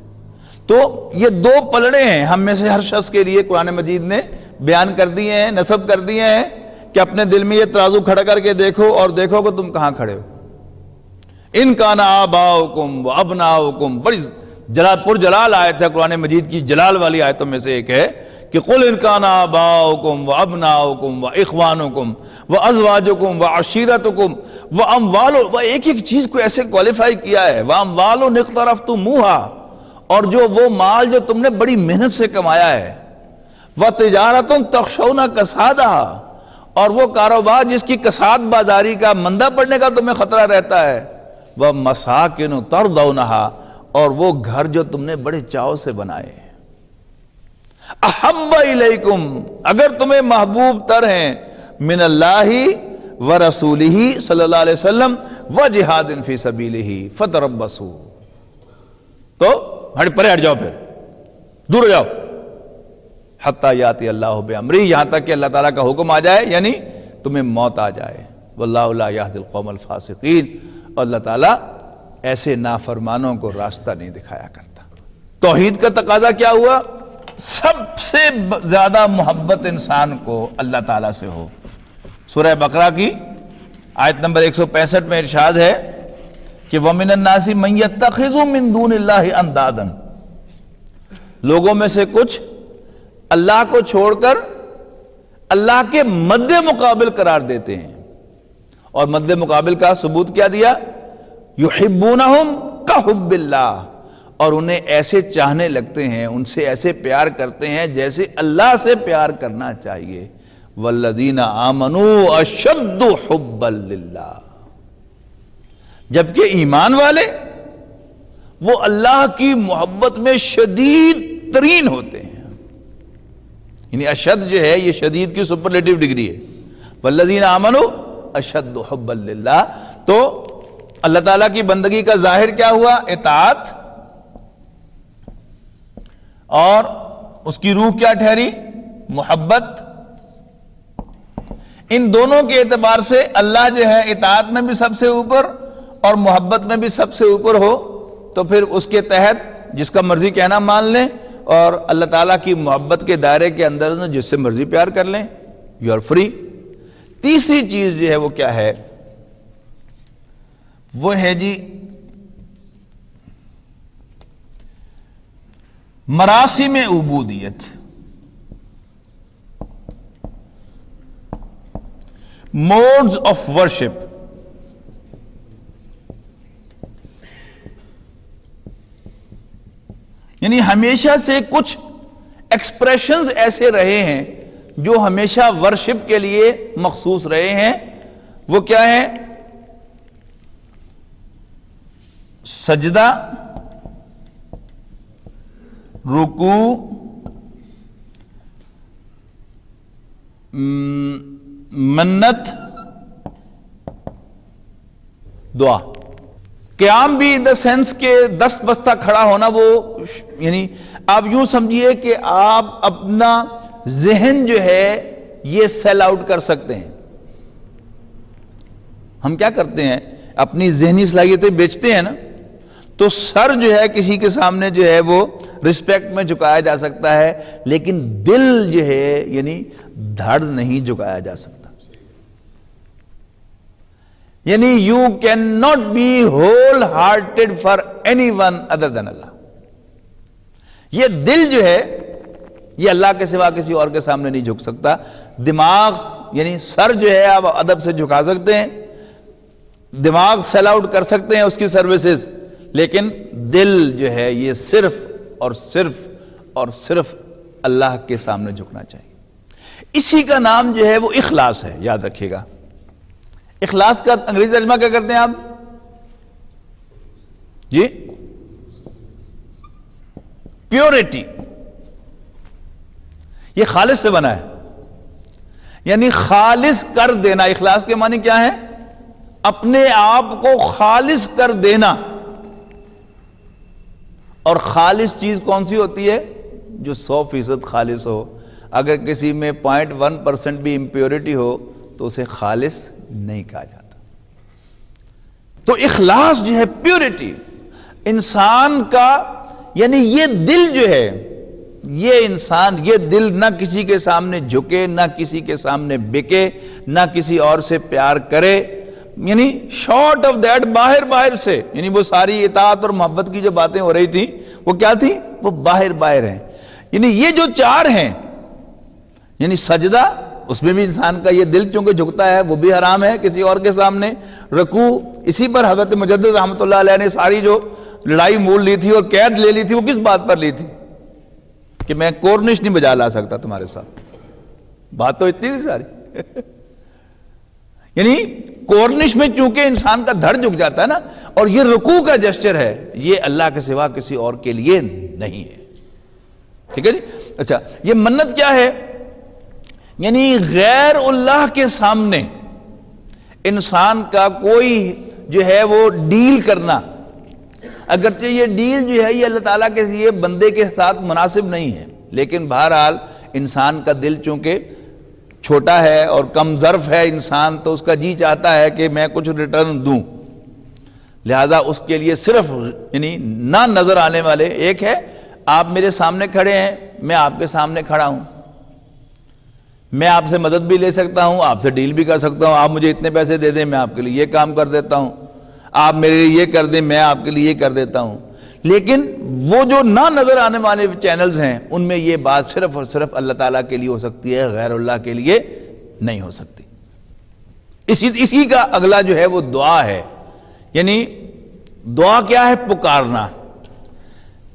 تو یہ دو پلڑے ہیں ہم میں سے ہر شخص کے لیے قرآن مجید نے بیان کر دیے ہیں، نصب کر دیے ہیں کہ اپنے دل میں یہ ترازو کھڑا کر کے دیکھو اور دیکھو کہ تم کہاں کھڑے ہو۔ ان کان آباؤکم و ابناؤکم، بڑی پر جلال آیت ہے، قرآن مجید کی جلال والی آیتوں میں سے ایک ہے کہ قل ان کان آباؤکم و ابناؤکم و اخوانکم و ازواجکم و عشیرتکم و اموال، ایک ایک چیز کو ایسے کوالیفائی کیا ہے، و اموال اقترفتموہا، اور جو وہ مال جو تم نے بڑی محنت سے کمایا ہے، و تجارت تخشون کسادہا، اور وہ کاروبار جس کی کساد بازاری کا مندہ پڑنے کا تمہیں خطرہ رہتا ہے، وہ مساکن ترضونہا، اور وہ گھر جو تم نے بڑے چاؤ سے بنائے، احب الیکم، اگر تمہیں محبوب تر ہیں، من اللہ و رسولہ صلی اللہ علیہ وسلم و جہاد فی سبیلہ فتربصوا، تو ہٹ جاؤ، پھر دور ہو جاؤ، حتی یاتی اللہ بامرہ، یہاں تک کہ اللہ تعالیٰ کا حکم آ جائے، یعنی تمہیں موت آ جائے، واللہ لا یہدی القوم الفاسقین، اور اللہ تعالیٰ ایسے نافرمانوں کو راستہ نہیں دکھایا کرتا۔ توحید کا تقاضا کیا ہوا؟ سب سے زیادہ محبت انسان کو اللہ تعالیٰ سے ہو۔ سورہ بقرہ کی آیت نمبر 165 میں ارشاد ہے کہ وَمِنَ النَّاسِ مَن يَتَّخِذُ مِن دُونِ اللَّهِ أَندَادًا، لوگوں میں سے کچھ اللہ کو چھوڑ کر اللہ کے مد مقابل قرار دیتے ہیں، اور مد مقابل کا ثبوت کیا دیا؟ یحبونہم کحب اللہ، اور انہیں ایسے چاہنے لگتے ہیں، ان سے ایسے پیار کرتے ہیں جیسے اللہ سے پیار کرنا چاہیے، والذین آمنوا اشد حبا للہ، جبکہ ایمان والے وہ اللہ کی محبت میں شدید ترین ہوتے ہیں، یعنی اشد جو ہے یہ شدید کی سپرلیٹیو ڈگری ہے، والذین آمنوا اشد حبا للہ۔ تو اللہ تعالیٰ کی بندگی کا ظاہر کیا ہوا؟ اطاعت، اور اس کی روح کیا ٹھہری؟ محبت۔ ان دونوں کے اعتبار سے اللہ جو ہے اطاعت میں بھی سب سے اوپر اور محبت میں بھی سب سے اوپر ہو، تو پھر اس کے تحت جس کا مرضی کہنا مان لیں، اور اللہ تعالیٰ کی محبت کے دائرے کے اندر جس سے مرضی پیار کر لیں، یو آر فری۔ تیسری چیز جو ہے وہ کیا ہے؟ وہ ہے جی مراسم عبودیت، موڈز آف ورشپ۔ یعنی ہمیشہ سے کچھ ایکسپریشنز ایسے رہے ہیں جو ہمیشہ ورشپ کے لیے مخصوص رہے ہیں۔ وہ کیا ہے؟ سجدہ، رکوع، منت، دعا۔ قیام بھی ان دا سینس کہ دست بستہ کھڑا ہونا، وہ یعنی آپ یوں سمجھیے کہ آپ اپنا ذہن جو ہے یہ سیل آؤٹ کر سکتے ہیں۔ ہم کیا کرتے ہیں؟ اپنی ذہنی صلاحیتیں بیچتے ہیں نا، تو سر جو ہے کسی کے سامنے جو ہے وہ رسپیکٹ میں جھکایا جا سکتا ہے، لیکن دل جو ہے یعنی دھڑ نہیں جھکایا جا سکتا۔ یعنی you can not be wholehearted for anyone other than اللہ۔ یہ دل جو ہے یہ اللہ کے سوا کسی اور کے سامنے نہیں جھک سکتا۔ دماغ یعنی سر جو ہے آپ ادب سے جھکا سکتے ہیں، دماغ سیل آؤٹ کر سکتے ہیں اس کی سروسز، لیکن دل جو ہے یہ صرف اور صرف اور صرف اللہ کے سامنے جھکنا چاہیے۔ اسی کا نام جو ہے وہ اخلاص ہے، یاد رکھیے گا۔ اخلاص کا انگریزی ترجمہ کیا کرتے ہیں آپ جی؟ پیورٹی۔ یہ خالص سے بنا ہے، یعنی خالص کر دینا۔ اخلاص کے معنی کیا ہے؟ اپنے آپ کو خالص کر دینا۔ اور خالص چیز کون سی ہوتی ہے؟ جو 100% خالص ہو۔ اگر کسی میں 0.1% بھی امپیورٹی ہو تو اسے خالص نہیں کہا جاتا۔ تو اخلاص جو ہے پیورٹی انسان کا، یعنی یہ دل جو ہے، یہ انسان، یہ دل نہ کسی کے سامنے جھکے، نہ کسی کے سامنے بکے، نہ کسی اور سے پیار کرے، یعنی شارٹ آف دیٹ باہر سے، یعنی وہ ساری اطاعت اور محبت کی جو باتیں ہو رہی تھی وہ کیا تھی؟ وہ باہر ہیں. یعنی یہ جو چار ہیں، یعنی سجدہ، اس میں بھی انسان کا یہ دل چونکہ جھکتا ہے وہ بھی حرام ہے کسی اور کے سامنے. رکوع، اسی پر حضرت مجدد رحمۃ اللہ علیہ نے ساری جو لڑائی مول لی تھی اور قید لے لی تھی وہ کس بات پر لی تھی؟ کہ میں کورنش نہیں بجا لا سکتا تمہارے ساتھ. بات تو اتنی تھی ساری. یعنی کورنش میں چونکہ انسان کا دھڑ جھک جاتا ہے نا، اور یہ رکوع کا جسچر ہے، یہ اللہ کے سوا کسی اور کے لیے نہیں ہے. ٹھیک ہے جی. اچھا، یہ منت کیا ہے؟ یعنی غیر اللہ کے سامنے انسان کا کوئی جو ہے وہ ڈیل کرنا، اگرچہ یہ ڈیل جو ہے یہ اللہ تعالیٰ کے لیے بندے کے ساتھ مناسب نہیں ہے، لیکن بہرحال انسان کا دل چونکہ چھوٹا ہے اور کم ظرف ہے انسان، تو اس کا جی چاہتا ہے کہ میں کچھ ریٹرن دوں. لہذا اس کے لیے صرف یعنی نہ نظر آنے والے، ایک ہے آپ میرے سامنے کھڑے ہیں، میں آپ کے سامنے کھڑا ہوں، میں آپ سے مدد بھی لے سکتا ہوں، آپ سے ڈیل بھی کر سکتا ہوں. آپ مجھے اتنے پیسے دے دیں، میں آپ کے لیے یہ کام کر دیتا ہوں. آپ میرے لیے یہ کر دیں، میں آپ کے لیے یہ کر دیتا ہوں. لیکن وہ جو نہ نظر آنے والے چینلز ہیں ان میں یہ بات صرف اور صرف اللہ تعالیٰ کے لیے ہو سکتی ہے، غیر اللہ کے لیے نہیں ہو سکتی. اسی کا اگلا جو ہے وہ دعا ہے. یعنی دعا کیا ہے؟ پکارنا.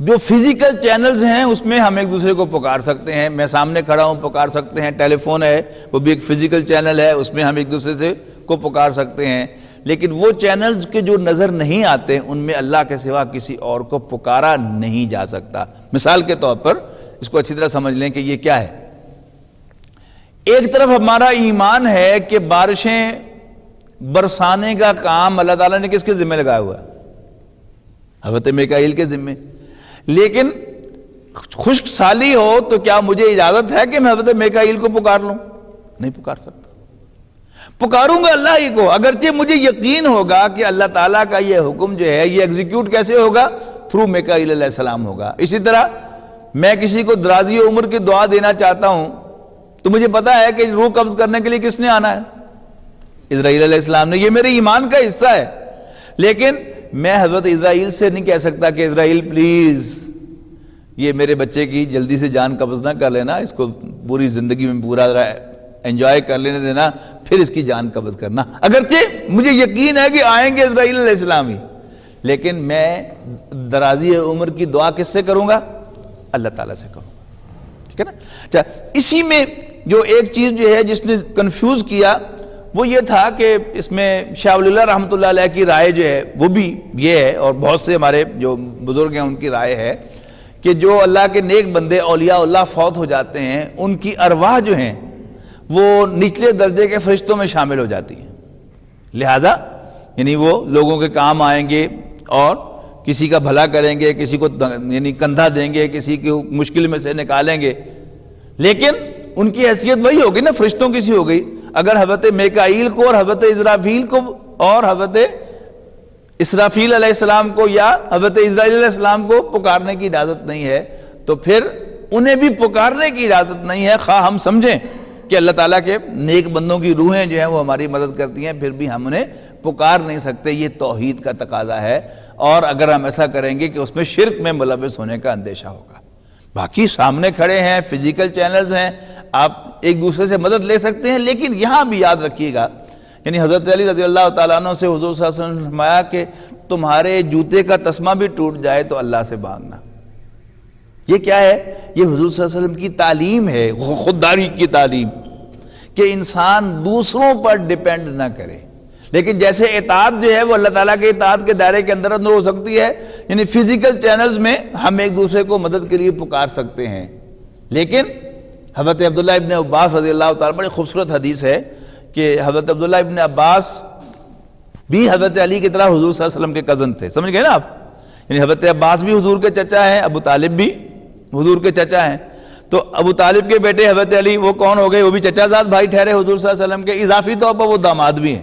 جو فزیکل چینلز ہیں اس میں ہم ایک دوسرے کو پکار سکتے ہیں، میں سامنے کھڑا ہوں پکار سکتے ہیں. ٹیلی فون ہے وہ بھی ایک فزیکل چینل ہے، اس میں ہم ایک دوسرے سے کو پکار سکتے ہیں. لیکن وہ چینلز کے جو نظر نہیں آتے ان میں اللہ کے سوا کسی اور کو پکارا نہیں جا سکتا. مثال کے طور پر اس کو اچھی طرح سمجھ لیں کہ یہ کیا ہے. ایک طرف ہمارا ایمان ہے کہ بارشیں برسانے کا کام اللہ تعالیٰ نے کس کے ذمہ لگایا ہوا ہے؟ حضرت میکائیل کے ذمہ. لیکن خشک سالی ہو تو کیا مجھے اجازت ہے کہ میں حضرت میکائیل کو پکار لوں؟ نہیں پکار سکتا. پکاروں گا اللہ ہی کو، اگرچہ مجھے یقین ہوگا کہ اللہ تعالیٰ کا یہ حکم جو ہے یہ ایگزیکیوٹ کیسے ہوگا؟ تھرو میکائیل علیہ السلام ہوگا. اسی طرح میں کسی کو درازی عمر کی دعا دینا چاہتا ہوں تو مجھے پتا ہے کہ روح قبض کرنے کے لیے کس نے آنا ہے؟ اسرائیل علیہ السلام نے. یہ میرے ایمان کا حصہ ہے. لیکن میں حضرت اسرائیل سے نہیں کہہ سکتا کہ اسرائیل پلیز یہ میرے بچے کی جلدی سے جان قبض نہ کر لینا، اس کو پوری زندگی میں پورا انجوائے کر لینے دینا، پھر اس کی جان قبض کرنا. اگرچہ مجھے یقین ہے کہ آئیں گے اسرائیل علیہ السلام ہی، لیکن میں درازی عمر کی دعا کس سے کروں گا؟ اللہ تعالیٰ سے کروں گا. ٹھیک ہے نا. اچھا، اسی میں جو ایک چیز جو ہے جس نے کنفیوز کیا وہ یہ تھا کہ اس میں شاہ ولی اللہ رحمۃ اللہ علیہ کی رائے جو ہے وہ بھی یہ ہے، اور بہت سے ہمارے جو بزرگ ہیں ان کی رائے ہے کہ جو اللہ کے نیک بندے اولیاء اللہ فوت ہو جاتے ہیں ان کی ارواح جو ہیں وہ نچلے درجے کے فرشتوں میں شامل ہو جاتی ہیں. لہذا یعنی وہ لوگوں کے کام آئیں گے اور کسی کا بھلا کریں گے، کسی کو یعنی کندھا دیں گے، کسی کی مشکل میں سے نکالیں گے. لیکن ان کی حیثیت وہی ہوگی نا، فرشتوں کی سی ہو گئی. اگر حضرت میکائیل کو اور حضرت اسرافیل کو اور حضرت اسرافیل علیہ السلام کو یا حضرت اسرائیل علیہ السلام کو پکارنے کی اجازت نہیں ہے تو پھر انہیں بھی پکارنے کی اجازت نہیں ہے، خواہ ہم سمجھیں کہ اللہ تعالیٰ کے نیک بندوں کی روحیں جو ہیں وہ ہماری مدد کرتی ہیں، پھر بھی ہم انہیں پکار نہیں سکتے. یہ توحید کا تقاضا ہے، اور اگر ہم ایسا کریں گے کہ اس میں شرک میں ملوث ہونے کا اندیشہ ہوگا. باقی سامنے کھڑے ہیں، فزیکل چینلز ہیں، آپ ایک دوسرے سے مدد لے سکتے ہیں. لیکن یہاں بھی یاد رکھیے گا، یعنی حضرت علی رضی اللہ تعالیٰ عنہ سے حضور صلی اللہ علیہ وسلم نے فرمایا کہ تمہارے جوتے کا تسمہ بھی ٹوٹ جائے تو اللہ سے مانگنا. یہ کیا ہے؟ یہ حضور صلی اللہ علیہ وسلم کی تعلیم ہے، خودداری کی تعلیم، کہ انسان دوسروں پر ڈیپینڈ نہ کرے. لیکن جیسے اطاعت جو ہے وہ اللہ تعالیٰ کے اطاعت کے دائرے کے اندر ہو سکتی ہے، یعنی فزیکل چینلز میں ہم ایک دوسرے کو مدد کے لیے پکار سکتے ہیں. لیکن حضرت عبداللہ ابن عباس رضی اللہ تعالیٰ، بڑی خوبصورت حدیث ہے کہ حضرت عبداللہ ابن عباس بھی حضرت علی کی طرح حضور صلی اللہ علیہ وسلم کے کزن تھے. سمجھ گئے نا آپ؟ یعنی حضرت عباس بھی حضور کے چچا ہیں، ابو طالب بھی حضور کے چچا ہیں. تو ابو طالب کے بیٹے حضرت علی وہ کون ہو گئے؟ وہ بھی چچا زاد بھائی ٹھہرے حضور صلی اللہ علیہ وسلم کے، اضافی طور پر وہ داماد بھی ہیں.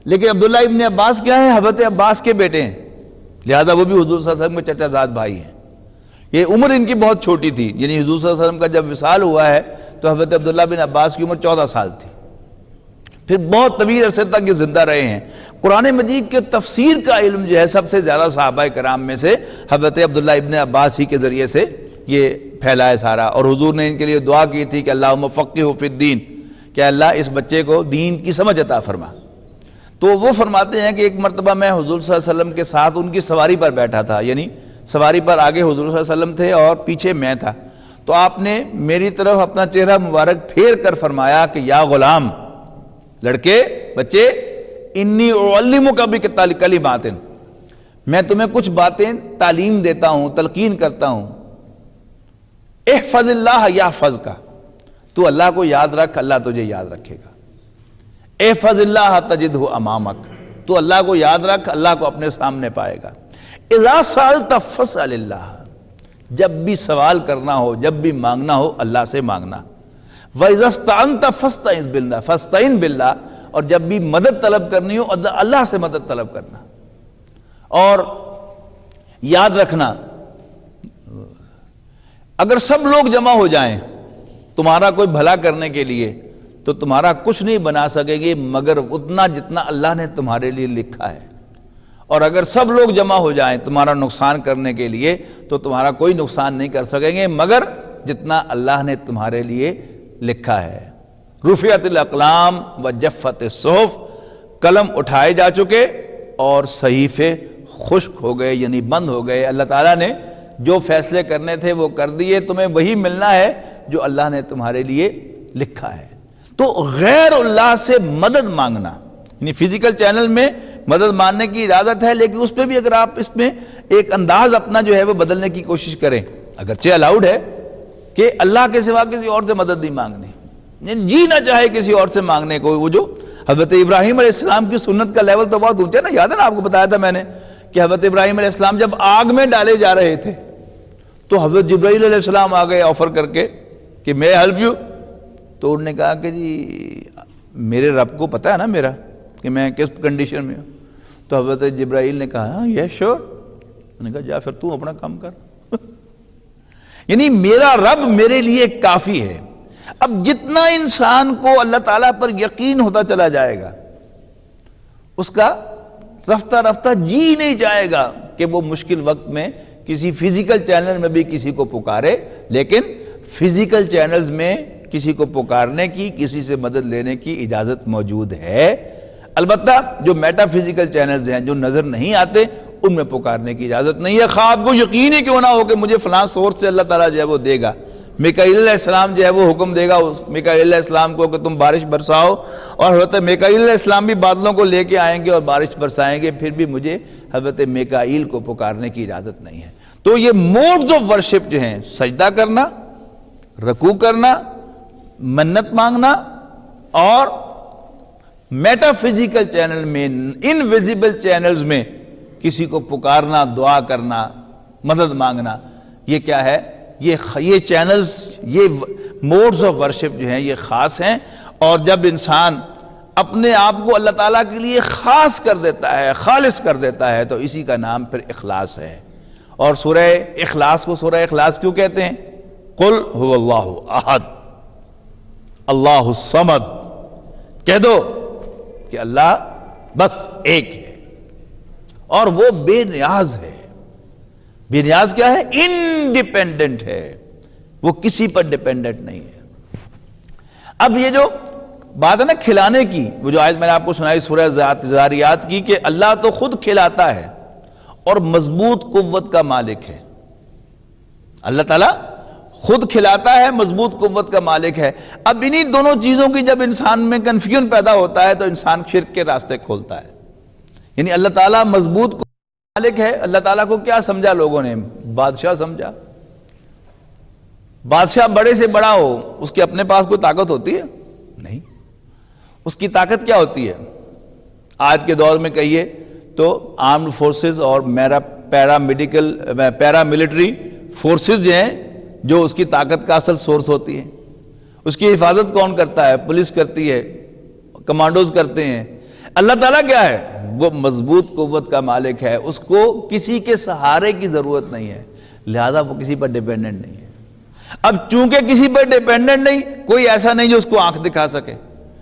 لیکن عبداللہ ابن عباس کیا ہے؟ حضرت عباس کے بیٹے ہیں، لہذا وہ بھی حضور صلی اللہ علیہ وسلم کے چچا زاد بھائی ہیں. یہ عمر ان کی بہت چھوٹی تھی، یعنی حضور صلی اللہ علیہ وسلم کا جب وصال ہوا ہے تو حضرت عبداللہ بن عباس کی عمر 14 سال تھی. پھر بہت طویل عرصے تک یہ زندہ رہے ہیں۔ قرآن مجید کے تفسیر کا علم جو ہے سب سے زیادہ صحابہ کرام میں سے حضرت عبداللہ ابن عباس ہی کے ذریعے سے یہ پھیلا ہے سارا، اور حضور نے ان کے لیے دعا کی تھی کہ اللہم فقہہ فی الدین، کہ اللہ اس بچے کو دین کی سمجھ عطا فرما۔ تو وہ فرماتے ہیں کہ ایک مرتبہ میں حضور صلی اللہ علیہ وسلم کے ساتھ ان کی سواری پر بیٹھا تھا، یعنی سواری پر آگے حضور صلی اللہ علیہ وسلم تھے اور پیچھے میں تھا، تو آپ نے میری طرف اپنا چہرہ مبارک پھیر کر فرمایا کہ یا غلام، لڑکے، بچے، انی اعلمک بکلمات، میں تمہیں کچھ باتیں تعلیم دیتا ہوں، تلقین کرتا ہوں۔ احفظ اللہ یحفظک، تو اللہ کو یاد رکھ، اللہ تجھے یاد رکھے گا۔ احفظ اللہ تجدہ امامک، تو اللہ کو یاد رکھ، اللہ کو اپنے سامنے پائے گا۔ اذا سألت فاسأل اللہ، جب بھی سوال کرنا ہو، جب بھی مانگنا ہو، اللہ سے مانگنا۔ وَإِذَا اسْتَعَنْتَ فَاسْتَعِنْ بِاللَّهِ، فَاسْتَعِنْ بِاللَّهِ، اور جب بھی مدد طلب کرنی ہو اللہ سے مدد طلب کرنا۔ اور یاد رکھنا، اگر سب لوگ جمع ہو جائیں تمہارا کوئی بھلا کرنے کے لیے تو تمہارا کچھ نہیں بنا سکے گی مگر اتنا جتنا اللہ نے تمہارے لیے لکھا ہے، اور اگر سب لوگ جمع ہو جائیں تمہارا نقصان کرنے کے لیے تو تمہارا کوئی نقصان نہیں کر سکیں گے مگر جتنا اللہ نے تمہارے لیے لکھا ہے۔ رفعت الاقلام وجفت الصحف، قلم اٹھائے جا چکے اور صحیفے خشک ہو گئے، یعنی بند ہو گئے۔ اللہ تعالیٰ نے جو فیصلے کرنے تھے وہ کر دیے، تمہیں وہی ملنا ہے جو اللہ نے تمہارے لیے لکھا ہے۔ تو غیر اللہ سے مدد مانگنا، یعنی فزیکل چینل میں مدد مانگنے کی اجازت ہے، لیکن اس پہ بھی اگر آپ اس میں ایک انداز اپنا جو ہے وہ بدلنے کی کوشش کریں، اگرچہ الاؤڈ ہے کہ اللہ کے سوا کسی اور سے مدد نہیں مانگنی، یعنی جی نہ چاہے کسی اور سے مانگنے کو۔ وہ جو حضرت ابراہیم علیہ السلام کی سنت کا لیول تو بہت اونچا ہے نا، یاد ہے نا آپ کو بتایا تھا میں نے کہ حضرت ابراہیم علیہ السلام جب آگ میں ڈالے جا رہے تھے تو حضرت جبرائیل علیہ السلام آ گئے آفر کر کے کہ میں ہیلپ یو، تو انہوں نے کہا کہ جی میرے رب کو پتہ ہے نا میرا کہ میں کس کنڈیشن میں ہوں۔ تو حضرت جبرائیل نے کہا یہ شور، انہوں نے کہا جا پھر تو اپنا کام کر یعنی میرا رب میرے لیے کافی ہے۔ اب جتنا انسان کو اللہ تعالیٰ پر یقین ہوتا چلا جائے گا اس کا رفتہ رفتہ جی نہیں جائے گا کہ وہ مشکل وقت میں کسی فزیکل چینل میں بھی کسی کو پکارے، لیکن فزیکل چینلز میں کسی کو پکارنے کی، کسی سے مدد لینے کی اجازت موجود ہے۔ البتہ جو میٹا فزیکل چینلز ہیں جو نظر نہیں آتے ان میں پکارنے کی اجازت نہیں ہے، خواہ آپ کو یقین ہی کیوں نہ ہو کہ مجھے فلاں سورس سے اللہ تعالیٰ جو ہے وہ دے گا۔ میکائیل علیہ السلام جو ہے وہ حکم دے گا میکائیل علیہ السلام کو کہ تم بارش برساؤ، اور حضرت میکائیل علیہ السلام بھی بادلوں کو لے کے آئیں گے اور بارش برسائیں گے، پھر بھی مجھے حضرت میکائیل کو پکارنے کی اجازت نہیں ہے۔ تو یہ موڈز آف ورشپ جو ہیں، سجدہ کرنا، رکوع کرنا، منت مانگنا، اور میٹا فزیکل چینل میں، انویزیبل چینلز میں کسی کو پکارنا، دعا کرنا، مدد مانگنا، یہ کیا ہے؟ یہ چینلز، یہ موڈز آف ورشپ جو ہیں یہ خاص ہیں، اور جب انسان اپنے آپ کو اللہ تعالیٰ کے لیے خاص کر دیتا ہے، خالص کر دیتا ہے، تو اسی کا نام پھر اخلاص ہے۔ اور سورہ اخلاص کو سورہ اخلاص کیوں کہتے ہیں؟ قل هو اللہ احد اللہ الصمد، کہہ دو کہ اللہ بس ایک ہے اور وہ بے نیاز ہے۔ بے نیاز کیا ہے؟ انڈیپینڈنٹ ہے، وہ کسی پر ڈیپینڈنٹ نہیں ہے۔ اب یہ جو بات ہے نا کھلانے کی، وہ جو آیت میں نے آپ کو سنائی سورہ ذاریات کی کہ اللہ تو خود کھلاتا ہے اور مضبوط قوت کا مالک ہے۔ اللہ تعالیٰ خود کھلاتا ہے، مضبوط قوت کا مالک ہے۔ اب انہی دونوں چیزوں کی جب انسان میں کنفیوژن پیدا ہوتا ہے تو انسان شرک کے راستے کھولتا ہے۔ یعنی اللہ تعالیٰ مضبوط قوت کا مالک ہے، اللہ تعالیٰ کو کیا سمجھا لوگوں نے؟ بادشاہ سمجھا۔ بادشاہ بڑے سے بڑا ہو، اس کے اپنے پاس کوئی طاقت ہوتی ہے؟ نہیں۔ اس کی طاقت کیا ہوتی ہے؟ آج کے دور میں کہیے تو آرمڈ فورسز اور پیرا ملٹری فورسز جو ہیں، جو اس کی طاقت کا اصل سورس ہوتی ہے۔ اس کی حفاظت کون کرتا ہے؟ پولیس کرتی ہے، کمانڈوز کرتے ہیں۔ اللہ تعالیٰ کیا ہے؟ وہ مضبوط قوت کا مالک ہے، اس کو کسی کے سہارے کی ضرورت نہیں ہے، لہذا وہ کسی پر ڈیپینڈنٹ نہیں ہے۔ اب چونکہ کسی پر ڈیپینڈنٹ نہیں، کوئی ایسا نہیں جو اس کو آنکھ دکھا سکے۔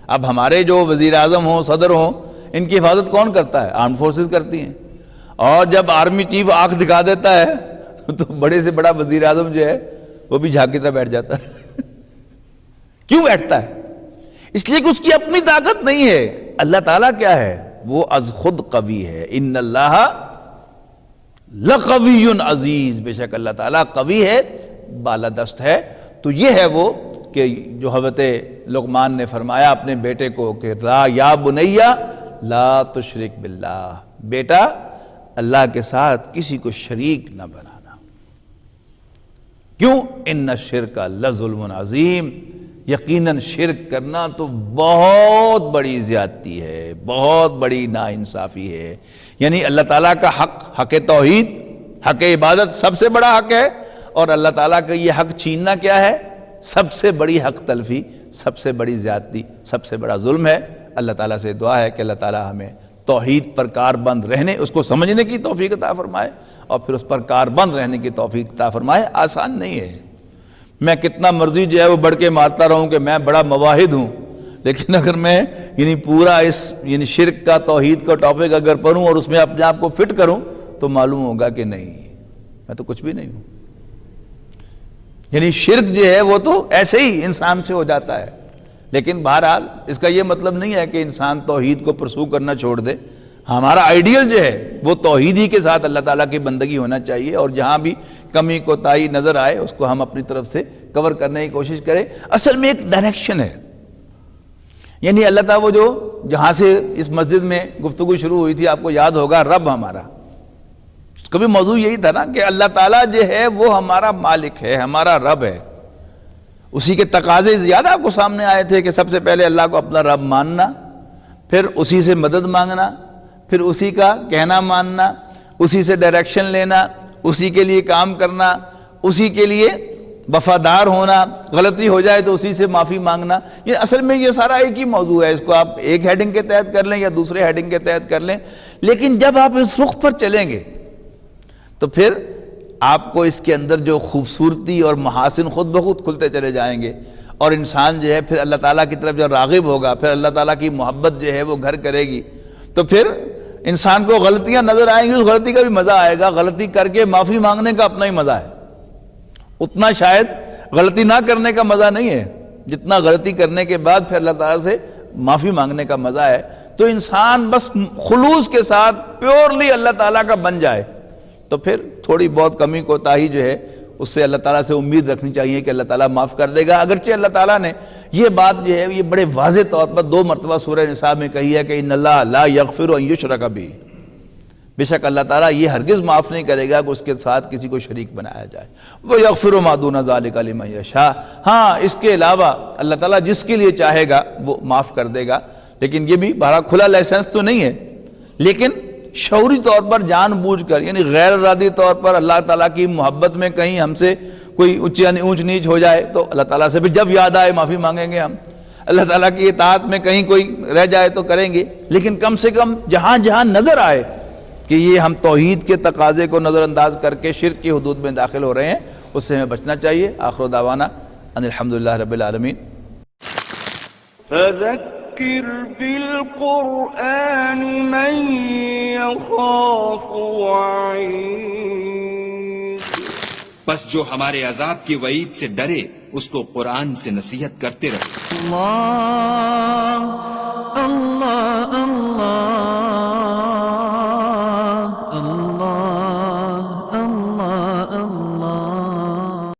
اب ہمارے جو وزیر اعظم ہوں، صدر ہوں، ان کی حفاظت کون کرتا ہے؟ آرم فورسز کرتی ہیں. اور جب آرمی چیف آنکھ دکھا دیتا ہے تو بڑے سے بڑا وزیر اعظم جو ہے وہ بھی جھاگ کی طرح بیٹھ جاتا ہے. کیوں بیٹھتا ہے؟ اس لیے کہ اس کی اپنی طاقت نہیں ہے. اللہ تعالیٰ کیا ہے؟ وہ از خود قوی ہے. ان اللہ لقوی عزیز، بے شک اللہ تعالیٰ قوی ہے، بالادست ہے. تو یہ ہے وہ کہ جو حضرت لقمان نے فرمایا اپنے بیٹے کو کہ یا بنیا لا تشرک باللہ، بیٹا اللہ کے ساتھ کسی کو شریک نہ بنانا. کیوں؟ ان الشرک لظلم عظیم، یقیناً شرک کرنا تو بہت بڑی زیادتی ہے، بہت بڑی ناانصافی ہے. یعنی اللہ تعالیٰ کا حق توحید، حق عبادت سب سے بڑا حق ہے، اور اللہ تعالیٰ کا یہ حق چھیننا کیا ہے؟ سب سے بڑی حق تلفی، سب سے بڑی زیادتی، سب سے بڑا ظلم ہے. اللہ تعالیٰ سے دعا ہے کہ اللہ تعالیٰ ہمیں توحید پر کاربند رہنے، اس کو سمجھنے کی توفیق عطا فرمائے، اور پھر اس پر کاربند رہنے کی توفیق عطا فرمائے. آسان نہیں ہے. میں کتنا مرضی جو ہے وہ بڑھ کے مارتا رہوں کہ میں بڑا مواحد ہوں، لیکن اگر میں پورا اس شرک کا، توحید کا ٹاپک اگر پڑھوں اور اس میں اپنے آپ کو فٹ کروں تو معلوم ہوگا کہ نہیں، میں تو کچھ بھی نہیں ہوں. شرک جو ہے وہ تو ایسے ہی انسان سے ہو جاتا ہے. لیکن بہرحال اس کا یہ مطلب نہیں ہے کہ انسان توحید کو پرسو کرنا چھوڑ دے. ہمارا آئیڈیل جو ہے وہ توحید ہی کے ساتھ اللہ تعالیٰ کی بندگی ہونا چاہیے، اور جہاں بھی کمی کوتاہی نظر آئے اس کو ہم اپنی طرف سے کور کرنے کی کوشش کریں. اصل میں ایک ڈائریکشن ہے. اللہ تعالیٰ وہ جو جہاں سے اس مسجد میں گفتگو شروع ہوئی تھی، آپ کو یاد ہوگا، رب ہمارا، اس کا بھی موضوع یہی تھا نا کہ اللہ تعالیٰ جو ہے وہ ہمارا مالک ہے، ہمارا رب ہے. اسی کے تقاضے زیادہ آپ کو سامنے آئے تھے کہ سب سے پہلے اللہ کو اپنا رب ماننا، پھر اسی سے مدد مانگنا، پھر اسی کا کہنا ماننا، اسی سے ڈائریکشن لینا، اسی کے لیے کام کرنا، اسی کے لیے وفادار ہونا، غلطی ہو جائے تو اسی سے معافی مانگنا. یہ اصل میں یہ سارا ایک ہی موضوع ہے. اس کو آپ ایک ہیڈنگ کے تحت کر لیں یا دوسرے ہیڈنگ کے تحت کر لیں، لیکن جب آپ اس رخ پر چلیں گے تو پھر آپ کو اس کے اندر جو خوبصورتی اور محاسن خود بخود کھلتے چلے جائیں گے، اور انسان جو ہے پھر اللہ تعالیٰ کی طرف جب راغب ہوگا، پھر اللہ تعالیٰ کی محبت جو ہے وہ گھر کرے گی، تو پھر انسان کو غلطیاں نظر آئیں گی، اس غلطی کا بھی مزہ آئے گا. غلطی کر کے معافی مانگنے کا اپنا ہی مزہ ہے. اتنا شاید غلطی نہ کرنے کا مزہ نہیں ہے جتنا غلطی کرنے کے بعد پھر اللہ تعالیٰ سے معافی مانگنے کا مزہ ہے. تو انسان بس خلوص کے ساتھ پیورلی اللہ تعالیٰ کا بن جائے تو پھر تھوڑی بہت کمی کوتاہی جو ہے اس سے اللہ تعالیٰ سے امید رکھنی چاہیے کہ اللہ تعالیٰ معاف کر دے گا. اگرچہ اللہ تعالیٰ نے یہ بات جو ہے یہ بڑے واضح طور پر 2 مرتبہ سورہ نساء میں کہی ہے کہ ان اللہ لا یغفر ان یشرک بہ، بے شک اللہ تعالیٰ یہ ہرگز معاف نہیں کرے گا کہ اس کے ساتھ کسی کو شریک بنایا جائے. وَيَغْفِرُ مَا دُونَ ذَلِكَ لِمَن يَشَاءُ، ہاں اس کے علاوہ اللہ تعالیٰ جس کے لیے چاہے گا وہ معاف کر دے گا. لیکن یہ بھی بڑا کھلا لائسنس تو نہیں ہے، لیکن شعوری طور پر جان بوجھ کر غیر ارادی طور پر اللہ تعالیٰ کی محبت میں کہیں ہم سے کوئی اونچ نیچ ہو جائے تو اللہ تعالیٰ سے بھی جب یاد آئے معافی مانگیں گے. ہم اللہ تعالیٰ کی اطاعت میں کہیں کوئی رہ جائے تو کریں گے، لیکن کم سے کم جہاں جہاں نظر آئے کہ یہ ہم توحید کے تقاضے کو نظر انداز کر کے شرک کی حدود میں داخل ہو رہے ہیں اس سے ہمیں بچنا چاہیے. آخر دعوانا ان الحمدللہ رب العالمین. فذكر بالقرآن من يخاف وعيد، بس جو ہمارے عذاب کی وعید سے ڈرے اس کو قرآن سے نصیحت کرتے رہو. اللہ